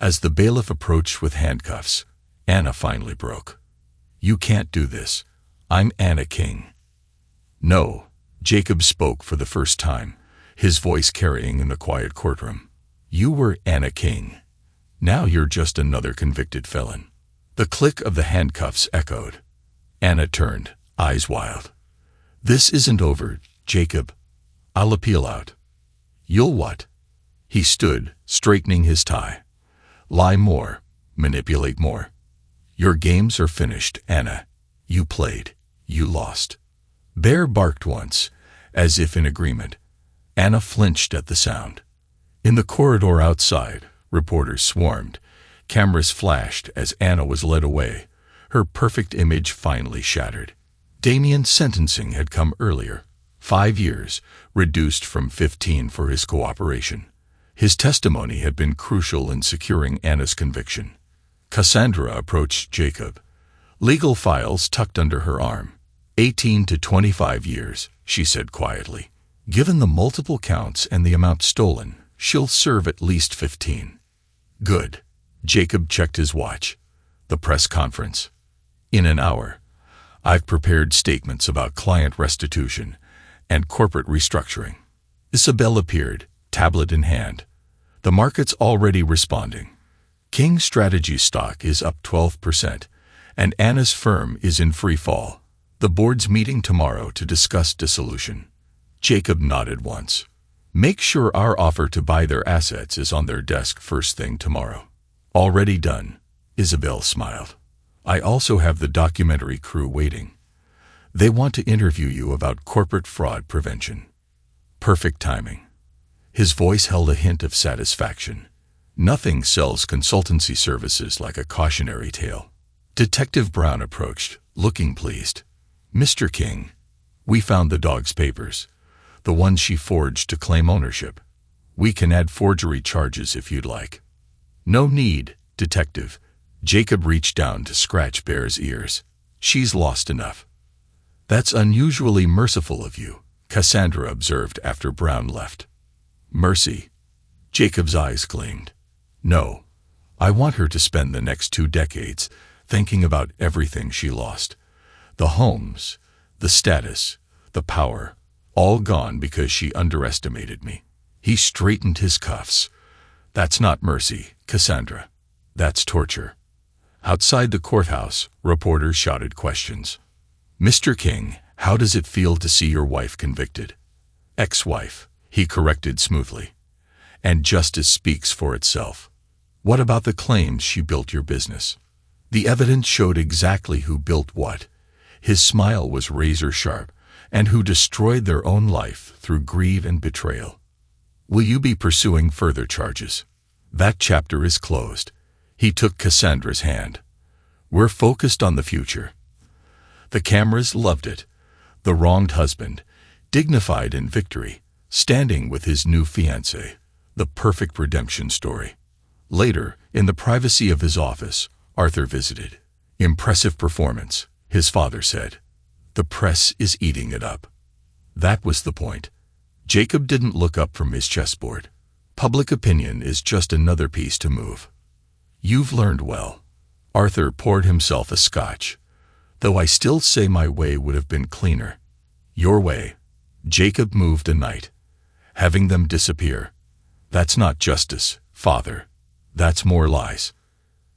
As the bailiff approached with handcuffs, Anna finally broke. "You can't do this. I'm Anna King." "No," Jacob spoke for the first time, his voice carrying in the quiet courtroom. "You were Anna King. Now you're just another convicted felon." The click of the handcuffs echoed. Anna turned, eyes wild. "This isn't over, Jacob. I'll appeal out." "You'll what?" He stood, straightening his tie. "Lie more, manipulate more. Your games are finished, Anna. You played. You lost." Bear barked once, as if in agreement. Anna flinched at the sound. In the corridor outside, reporters swarmed. Cameras flashed as Anna was led away, her perfect image finally shattered. Damien's sentencing had come earlier. 5 years, reduced from 15 for his cooperation. His testimony had been crucial in securing Anna's conviction. Cassandra approached Jacob, legal files tucked under her arm. 18 to 25 years, she said quietly. "Given the multiple counts and the amount stolen, she'll serve at least 15. "Good." Jacob checked his watch. "The press conference?" "In an hour. I've prepared statements about client restitution and corporate restructuring." Isabel appeared, tablet in hand. "The market's already responding. King Strategy stock is up 12%, and Anna's firm is in free fall. The board's meeting tomorrow to discuss dissolution." Jacob nodded once. "Make sure our offer to buy their assets is on their desk first thing tomorrow." "Already done," Isabel smiled. "I also have the documentary crew waiting. They want to interview you about corporate fraud prevention." Perfect timing. His voice held a hint of satisfaction. Nothing sells consultancy services like a cautionary tale. Detective Brown approached, looking pleased. "Mr. King, we found the dog's papers, the ones she forged to claim ownership. We can add forgery charges if you'd like." "No need, Detective." Jacob reached down to scratch Bear's ears. "She's lost enough." "That's unusually merciful of you," Cassandra observed after Brown left. "Mercy?" Jacob's eyes gleamed. "No, I want her to spend the next 2 decades thinking about everything she lost. The homes, the status, the power, all gone because she underestimated me." He straightened his cuffs. "That's not mercy, Cassandra. That's torture." Outside the courthouse, reporters shouted questions. "Mr. King, how does it feel to see your wife convicted?" "Ex-wife," he corrected smoothly. "And justice speaks for itself." "What about the claims she built your business?" "The evidence showed exactly who built what. His smile was razor-sharp, and who destroyed their own life through greed and betrayal. Will you be pursuing further charges? That chapter is closed. He took Cassandra's hand. We're focused on the future. The cameras loved it. The wronged husband, dignified in victory, standing with his new fiancée. The perfect redemption story. Later, in the privacy of his office, Arthur visited. Impressive performance, his father said. The press is eating it up. That was the point. Jacob didn't look up from his chessboard. Public opinion is just another piece to move. You've learned well. Arthur poured himself a scotch. Though I still say my way would have been cleaner. Your way. Jacob moved a knight. Having them disappear. That's not justice, father. That's more lies.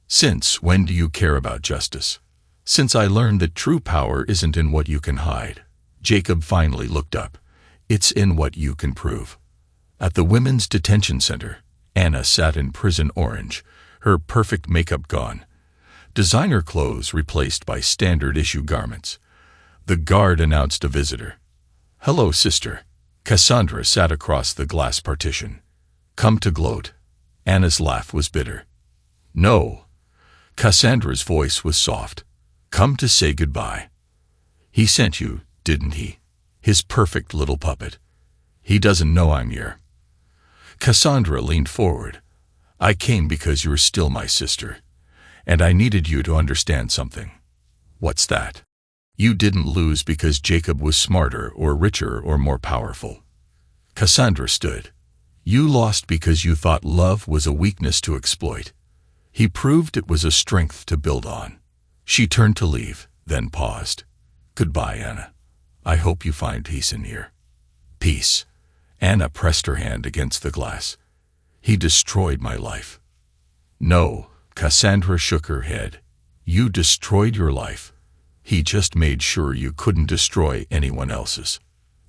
Since when do you care about justice? Since I learned that true power isn't in what you can hide. Jacob finally looked up. It's in what you can prove. At the women's detention center, Anna sat in prison orange, her perfect makeup gone. Designer clothes replaced by standard-issue garments. The guard announced a visitor. Hello, sister. Cassandra sat across the glass partition. Come to gloat. Anna's laugh was bitter. No. Cassandra's voice was soft. Come to say goodbye. He sent you, didn't he? His perfect little puppet. He doesn't know I'm here. Cassandra leaned forward. I came because you're still my sister. And I needed you to understand something. What's that? You didn't lose because Jacob was smarter or richer or more powerful. Cassandra stood. You lost because you thought love was a weakness to exploit. He proved it was a strength to build on. She turned to leave, then paused. Goodbye, Anna. I hope you find peace in here. Peace. Anna pressed her hand against the glass. He destroyed my life. No, Cassandra shook her head. You destroyed your life. He just made sure you couldn't destroy anyone else's.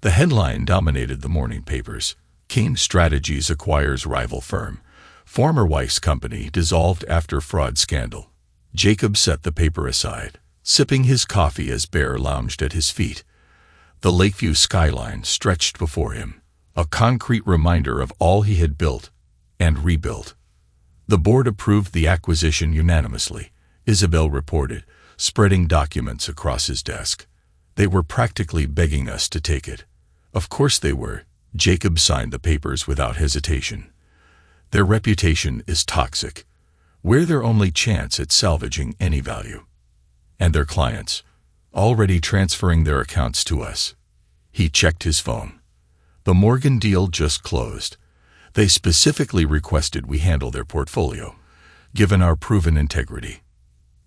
The headline dominated the morning papers. King Strategies acquires rival firm. Former wife's company dissolved after fraud scandal. Jacob set the paper aside, sipping his coffee as Bear lounged at his feet. The Lakeview skyline stretched before him, a concrete reminder of all he had built and rebuilt. The board approved the acquisition unanimously, Isabel reported, spreading documents across his desk. They were practically begging us to take it. Of course they were. Jacob signed the papers without hesitation. Their reputation is toxic. We're their only chance at salvaging any value. And their clients, already transferring their accounts to us. He checked his phone. The Morgan deal just closed. They specifically requested we handle their portfolio, given our proven integrity.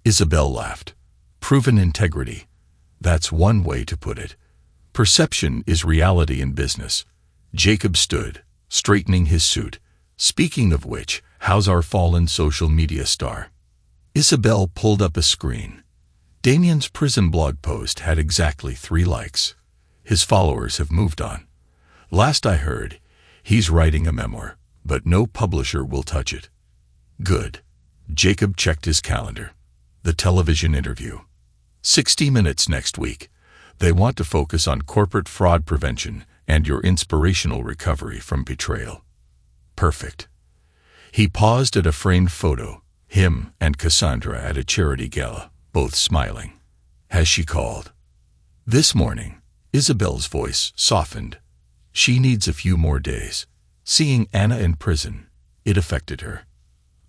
Isabel laughed. Proven integrity. That's one way to put it. Perception is reality in business. Jacob stood, straightening his suit. Speaking of which, how's our fallen social media star? Isabel pulled up a screen. Damien's prison blog post had exactly 3 likes. His followers have moved on. Last I heard, he's writing a memoir, but no publisher will touch it. Good. Jacob checked his calendar. The television interview. 60 Minutes next week. They want to focus on corporate fraud prevention and your inspirational recovery from betrayal. Perfect. He paused at a framed photo, him and Cassandra at a charity gala, both smiling. Has she called? This morning, Isabel's voice softened. She needs a few more days. Seeing Anna in prison, it affected her.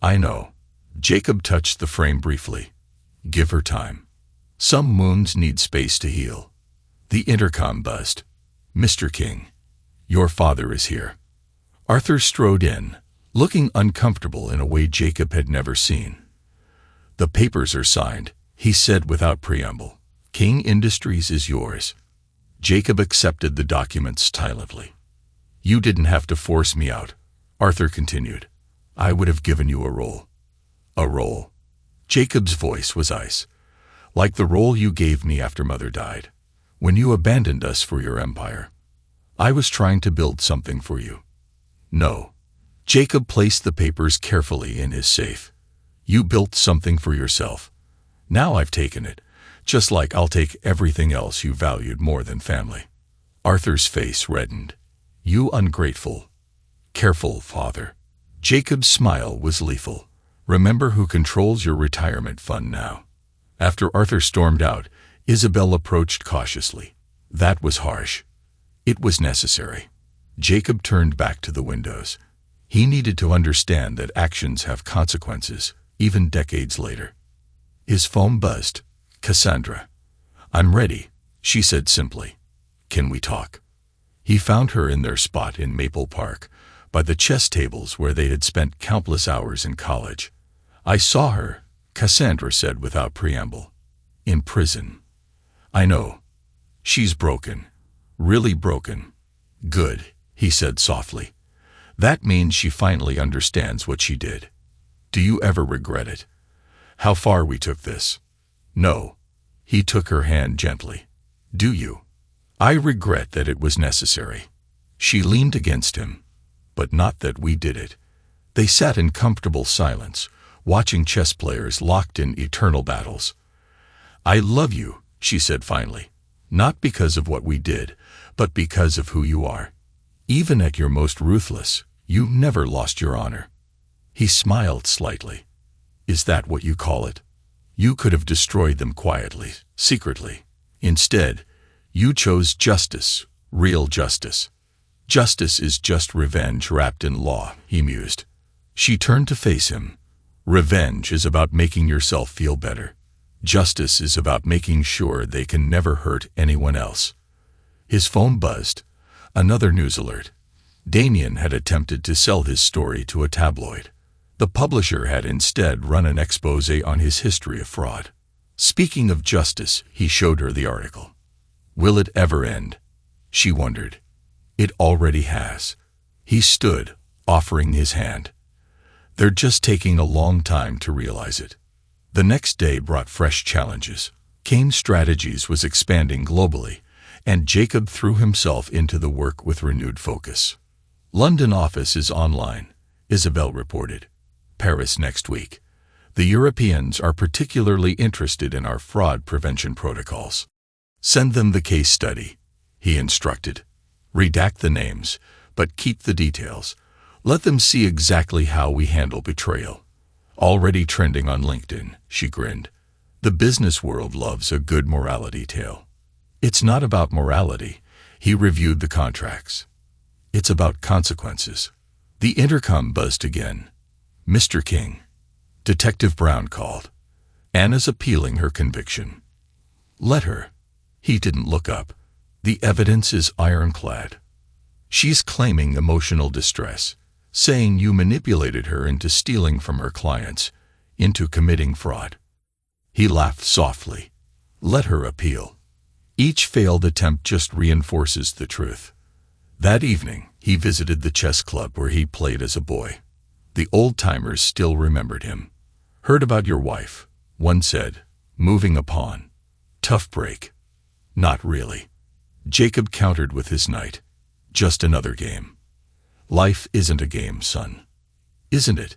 I know. Jacob touched the frame briefly. Give her time. Some wounds need space to heal. The intercom buzzed. Mr. King, your father is here. Arthur strode in, looking uncomfortable in a way Jacob had never seen. The papers are signed, he said without preamble. King Industries is yours. Jacob accepted the documents silently. You didn't have to force me out, Arthur continued. I would have given you a role. A role. Jacob's voice was ice. Like the role you gave me after Mother died, when you abandoned us for your empire. I was trying to build something for you. No. Jacob placed the papers carefully in his safe. You built something for yourself. Now I've taken it, Just like I'll take everything else you valued more than family. Arthur's face reddened. You ungrateful, careful father. Jacob's smile was lethal. Remember who controls your retirement fund now. After Arthur stormed out, Isabel approached cautiously. That was harsh. It was necessary. Jacob turned back to the windows. He needed to understand that actions have consequences, even decades later. His phone buzzed. Cassandra. I'm ready, she said simply. Can we talk? He found her in their spot in Maple Park, by the chess tables where they had spent countless hours in college. I saw her, Cassandra said without preamble. In prison. I know. She's broken. Really broken. Good, he said softly. That means she finally understands what she did. Do you ever regret it? How far we took this? No. He took her hand gently. Do you? I regret that it was necessary. She leaned against him. But not that we did it. They sat in comfortable silence, watching chess players locked in eternal battles. I love you, she said finally. Not because of what we did, but because of who you are. Even at your most ruthless, you never lost your honor. He smiled slightly. Is that what you call it? You could have destroyed them quietly, secretly. Instead, you chose justice, real justice. Justice is just revenge wrapped in law, he mused. She turned to face him. Revenge is about making yourself feel better. Justice is about making sure they can never hurt anyone else. His phone buzzed. Another news alert. Damien had attempted to sell his story to a tabloid. The publisher had instead run an expose on his history of fraud. Speaking of justice, he showed her the article. Will it ever end? She wondered. It already has. He stood, offering his hand. They're just taking a long time to realize it. The next day brought fresh challenges. Kane Strategies was expanding globally, and Jacob threw himself into the work with renewed focus. London office is online, Isabel reported. Paris next week. The Europeans are particularly interested in our fraud prevention protocols. Send them the case study, he instructed. Redact the names, but keep the details. Let them see exactly how we handle betrayal. Already trending on LinkedIn, she grinned. The business world loves a good morality tale. It's not about morality, he reviewed the contracts. It's about consequences. The intercom buzzed again. Mr. King. Detective Brown called. Anna's appealing her conviction. Let her. He didn't look up. The evidence is ironclad. She's claiming emotional distress, saying you manipulated her into stealing from her clients, into committing fraud. He laughed softly. Let her appeal. Each failed attempt just reinforces the truth. That evening, he visited the chess club where he played as a boy. The old-timers still remembered him. Heard about your wife, one said, moving a pawn. Tough break. Not really. Jacob countered with his knight. Just another game. Life isn't a game, son. Isn't it?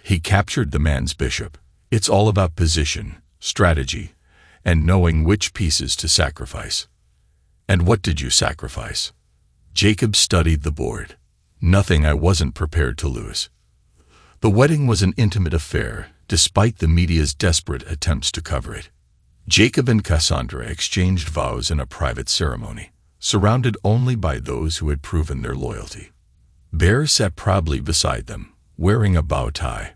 He captured the man's bishop. It's all about position, strategy, and knowing which pieces to sacrifice. And what did you sacrifice? Jacob studied the board. Nothing I wasn't prepared to lose. The wedding was an intimate affair, despite the media's desperate attempts to cover it. Jacob and Cassandra exchanged vows in a private ceremony, surrounded only by those who had proven their loyalty. Bear sat proudly beside them, wearing a bow tie.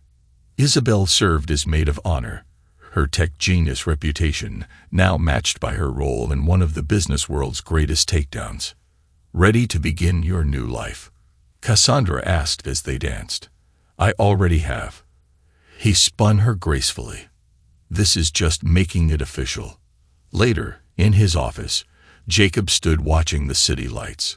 Isabel served as maid of honor, her tech genius reputation now matched by her role in one of the business world's greatest takedowns. Ready to begin your new life? Cassandra asked as they danced. I already have. He spun her gracefully. This is just making it official. Later, in his office, Jacob stood watching the city lights.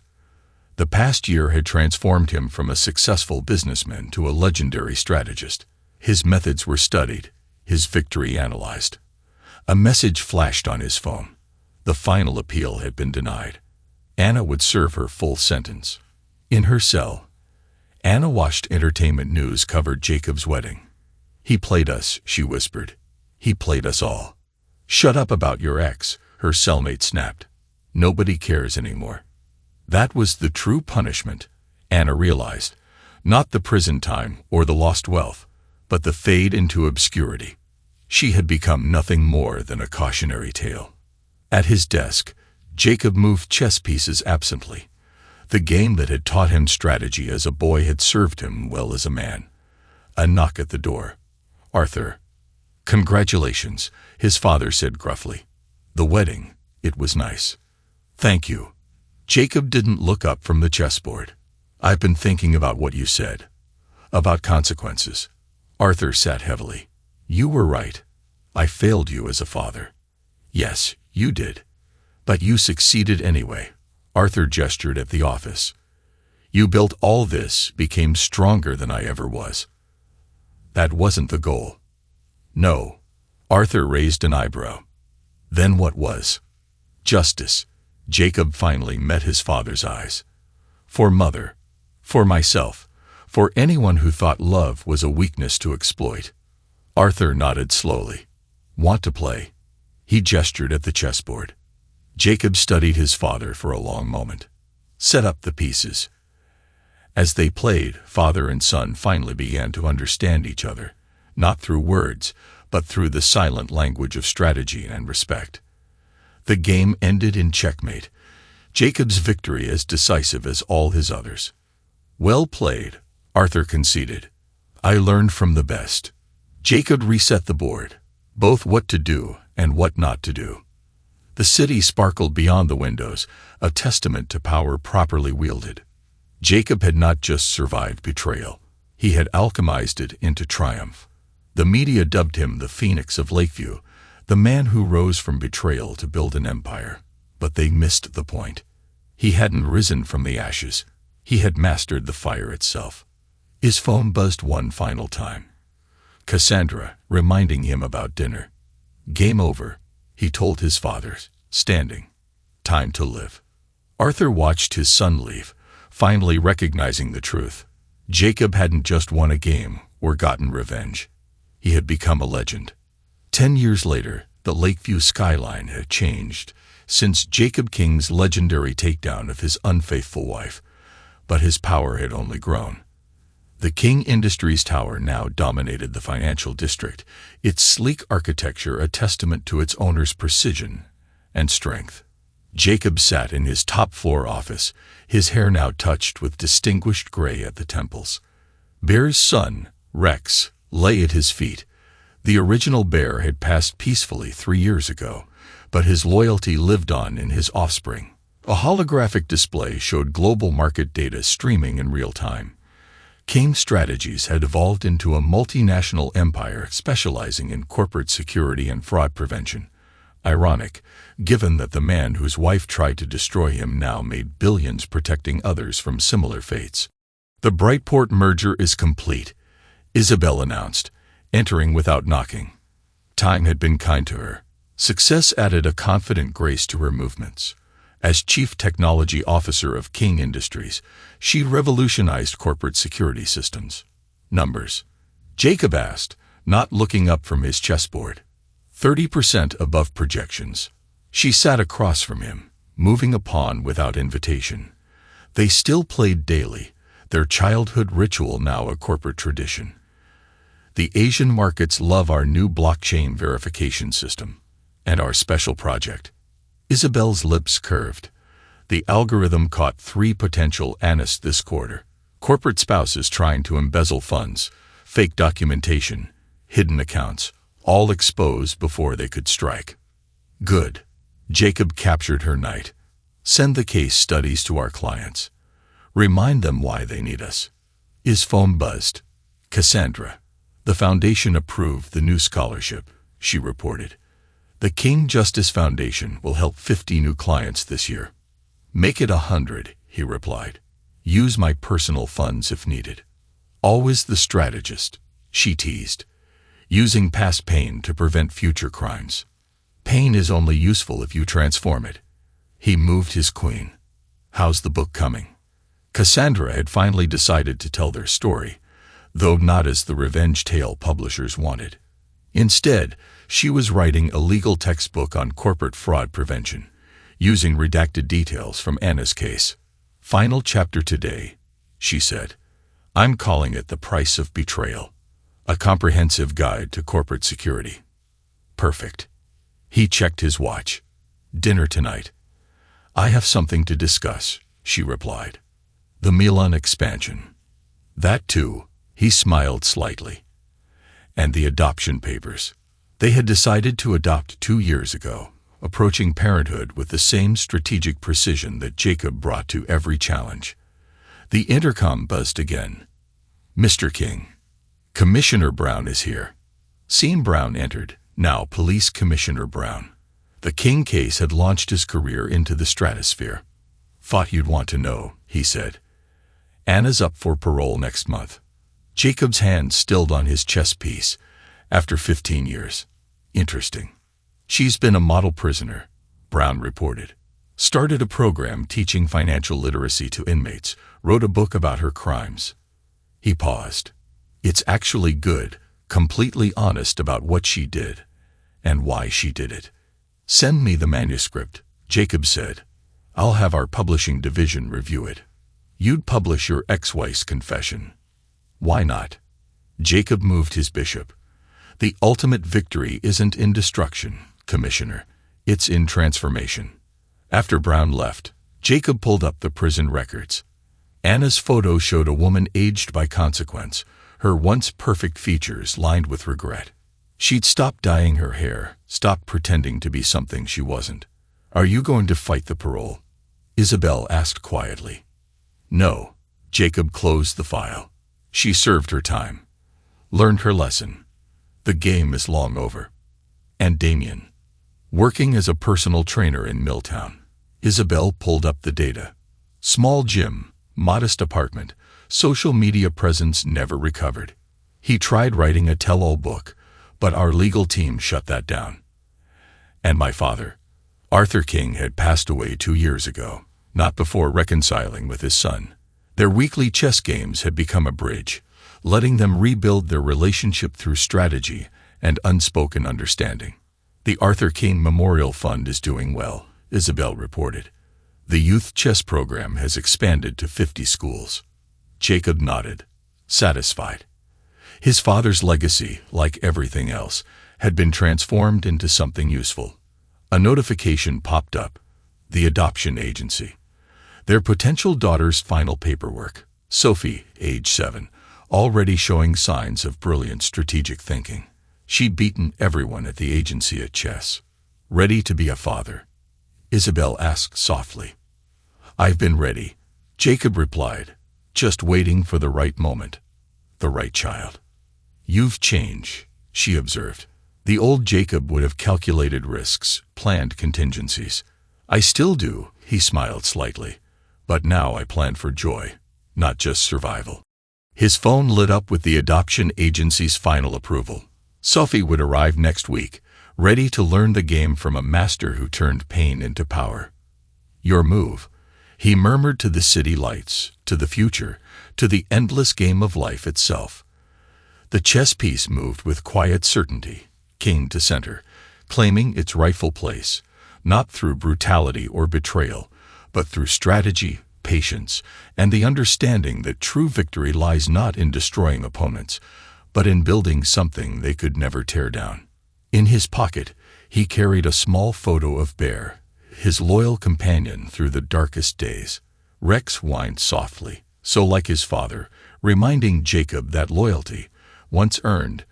The past year had transformed him from a successful businessman to a legendary strategist. His methods were studied, his victory analyzed. A message flashed on his phone. The final appeal had been denied. Anna would serve her full sentence. In her cell, Anna watched entertainment news covered Jacob's wedding. He played us, she whispered. He played us all. "Shut up about your ex," her cellmate snapped. "Nobody cares anymore." That was the true punishment, Anna realized. Not the prison time or the lost wealth, but the fade into obscurity. She had become nothing more than a cautionary tale. At his desk, Jacob moved chess pieces absently. The game that had taught him strategy as a boy had served him well as a man. A knock at the door. "Arthur." "Congratulations," his father said gruffly. "The wedding, it was nice." "Thank you." Jacob didn't look up from the chessboard. "I've been thinking about what you said. About consequences." Arthur sat heavily. "You were right. I failed you as a father." "Yes, you did. But you succeeded anyway." Arthur gestured at the office. "You built all this, became stronger than I ever was." "That wasn't the goal." "No." Arthur raised an eyebrow. "Then what was?" "Justice." Jacob finally met his father's eyes. "For Mother. For myself. For anyone who thought love was a weakness to exploit." Arthur nodded slowly. "Want to play?" He gestured at the chessboard. Jacob studied his father for a long moment. "Set up the pieces." As they played, father and son finally began to understand each other, not through words, but through the silent language of strategy and respect. The game ended in checkmate, Jacob's victory as decisive as all his others. "Well played," Arthur conceded. "I learned from the best." Jacob reset the board, both what to do and what not to do. The city sparkled beyond the windows, a testament to power properly wielded. Jacob had not just survived betrayal, he had alchemized it into triumph. The media dubbed him the Phoenix of Lakeview, the man who rose from betrayal to build an empire. But they missed the point. He hadn't risen from the ashes, he had mastered the fire itself. His phone buzzed one final time. Cassandra, reminding him about dinner. "Game over," he told his father, standing. "Time to live." Arthur watched his son leave, finally recognizing the truth. Jacob hadn't just won a game or gotten revenge. He had become a legend. 10 years later, the Lakeview skyline had changed since Jacob King's legendary takedown of his unfaithful wife, but his power had only grown. The King Industries Tower now dominated the financial district, its sleek architecture a testament to its owner's precision and strength. Jacob sat in his top-floor office, his hair now touched with distinguished gray at the temples. Bear's son, Rex, lay at his feet. The original Bear had passed peacefully 3 years ago, but his loyalty lived on in his offspring. A holographic display showed global market data streaming in real time. King Strategies had evolved into a multinational empire specializing in corporate security and fraud prevention. Ironic, given that the man whose wife tried to destroy him now made billions protecting others from similar fates. "The Brightport merger is complete," Isabel announced, entering without knocking. Time had been kind to her. Success added a confident grace to her movements. As Chief Technology Officer of King Industries, she revolutionized corporate security systems. "Numbers?" Jacob asked, not looking up from his chessboard. 30% above projections. She sat across from him, moving a pawn without invitation. They still played daily, their childhood ritual now a corporate tradition. "The Asian markets love our new blockchain verification system. And our special project." Isabel's lips curved. "The algorithm caught 3 potential ANIS this quarter. Corporate spouses trying to embezzle funds, fake documentation, hidden accounts, all exposed before they could strike." "Good." Jacob captured her night. "Send the case studies to our clients. Remind them why they need us." His phone buzzed. "Cassandra. The Foundation approved the new scholarship," she reported. "The King Justice Foundation will help 50 new clients this year." "Make it 100, he replied. "Use my personal funds if needed." "Always the strategist," she teased. "Using past pain to prevent future crimes. Pain is only useful if you transform it." He moved his queen. "How's the book coming?" Cassandra had finally decided to tell their story, though not as the revenge tale publishers wanted. Instead, she was writing a legal textbook on corporate fraud prevention, using redacted details from Anna's case. "Final chapter today," she said. "I'm calling it The Price of Betrayal, a comprehensive guide to corporate security." Perfect. He checked his watch. "Dinner tonight." "I have something to discuss," she replied. "The Milan expansion." "That too," he smiled slightly. "And the adoption papers." They had decided to adopt 2 years ago, approaching parenthood with the same strategic precision that Jacob brought to every challenge. The intercom buzzed again. "Mr. King, Commissioner Brown is here." Sean Brown entered, now Police Commissioner Brown. The King case had launched his career into the stratosphere. "Thought you'd want to know," he said. "Anna's up for parole next month." Jacob's hand stilled on his chess piece. "After 15 years. Interesting." "She's been a model prisoner," Brown reported. "Started a program teaching financial literacy to inmates, wrote a book about her crimes." He paused. "It's actually good, completely honest about what she did, and why she did it." "Send me the manuscript," Jacob said. "I'll have our publishing division review it." "You'd publish your ex-wife's confession." "Why not?" Jacob moved his bishop. "The ultimate victory isn't in destruction, Commissioner. It's in transformation." After Brown left, Jacob pulled up the prison records. Anna's photo showed a woman aged by consequence, her once perfect features lined with regret. She'd stopped dyeing her hair, stopped pretending to be something she wasn't. "Are you going to fight the parole?" Isabel asked quietly. "No." Jacob closed the file. "She served her time. Learned her lesson. The game is long over." "And Damien?" "Working as a personal trainer in Milltown." Isabel pulled up the data. "Small gym, modest apartment, social media presence never recovered. He tried writing a tell-all book, but our legal team shut that down." "And my father?" Arthur King had passed away 2 years ago, not before reconciling with his son. Their weekly chess games had become a bridge, letting them rebuild their relationship through strategy and unspoken understanding. "The Arthur King Memorial Fund is doing well," Isabel reported. "The youth chess program has expanded to 50 schools." Jacob nodded, satisfied. His father's legacy, like everything else, had been transformed into something useful. A notification popped up. The adoption agency. Their potential daughter's final paperwork. Sophie, age 7, already showing signs of brilliant strategic thinking. She'd beaten everyone at the agency at chess. "Ready to be a father?" Isabel asked softly. "I've been ready," Jacob replied, "just waiting for the right moment. The right child." "You've changed," she observed. The old Jacob would have calculated risks, planned contingencies. "I still do," he smiled slightly. "But now I plan for joy, not just survival." His phone lit up with the adoption agency's final approval. Sophie would arrive next week, ready to learn the game from a master who turned pain into power. "Your move," he murmured to the city lights, to the future, to the endless game of life itself. The chess piece moved with quiet certainty, king to center, claiming its rightful place, not through brutality or betrayal, but through strategy, patience, and the understanding that true victory lies not in destroying opponents, but in building something they could never tear down. In his pocket, he carried a small photo of Bear, his loyal companion through the darkest days. Rex whined softly, so like his father, reminding Jacob that loyalty, once earned,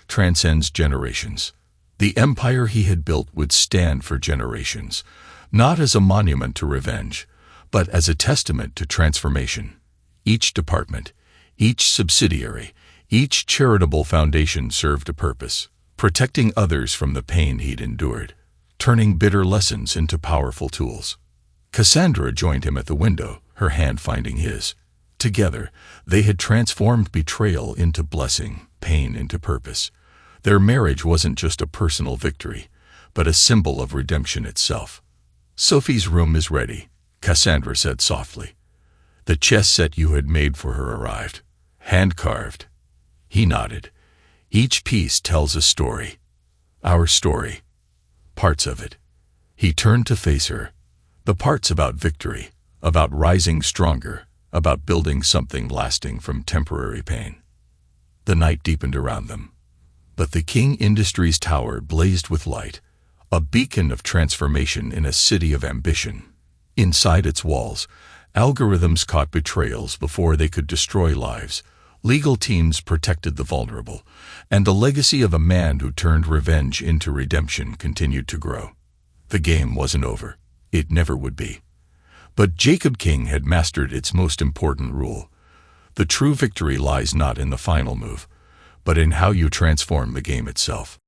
transcends generations. The empire he had built would stand for generations, not as a monument to revenge, but as a testament to transformation. Each department, each subsidiary, each charitable foundation served a purpose, protecting others from the pain he'd endured, turning bitter lessons into powerful tools. Cassandra joined him at the window, her hand finding his. Together, they had transformed betrayal into blessing, pain into purpose. Their marriage wasn't just a personal victory, but a symbol of redemption itself. "Sophie's room is ready," Cassandra said softly. "The chess set you had made for her arrived. Hand-carved." He nodded. Each piece tells a story. Our story. Parts of it. He turned to face her. The parts about victory, about rising stronger, about building something lasting from temporary pain. The night deepened around them. But the King Industries Tower blazed with light, a beacon of transformation in a city of ambition. Inside its walls, algorithms caught betrayals before they could destroy lives. Legal teams protected the vulnerable, and the legacy of a man who turned revenge into redemption continued to grow. The game wasn't over. It never would be. But Jacob King had mastered its most important rule. The true victory lies not in the final move, but in how you transform the game itself.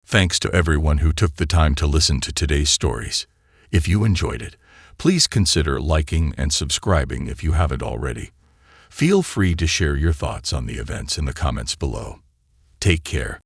Thanks to everyone who took the time to listen to today's stories. If you enjoyed it, please consider liking and subscribing if you haven't already. Feel free to share your thoughts on the events in the comments below. Take care.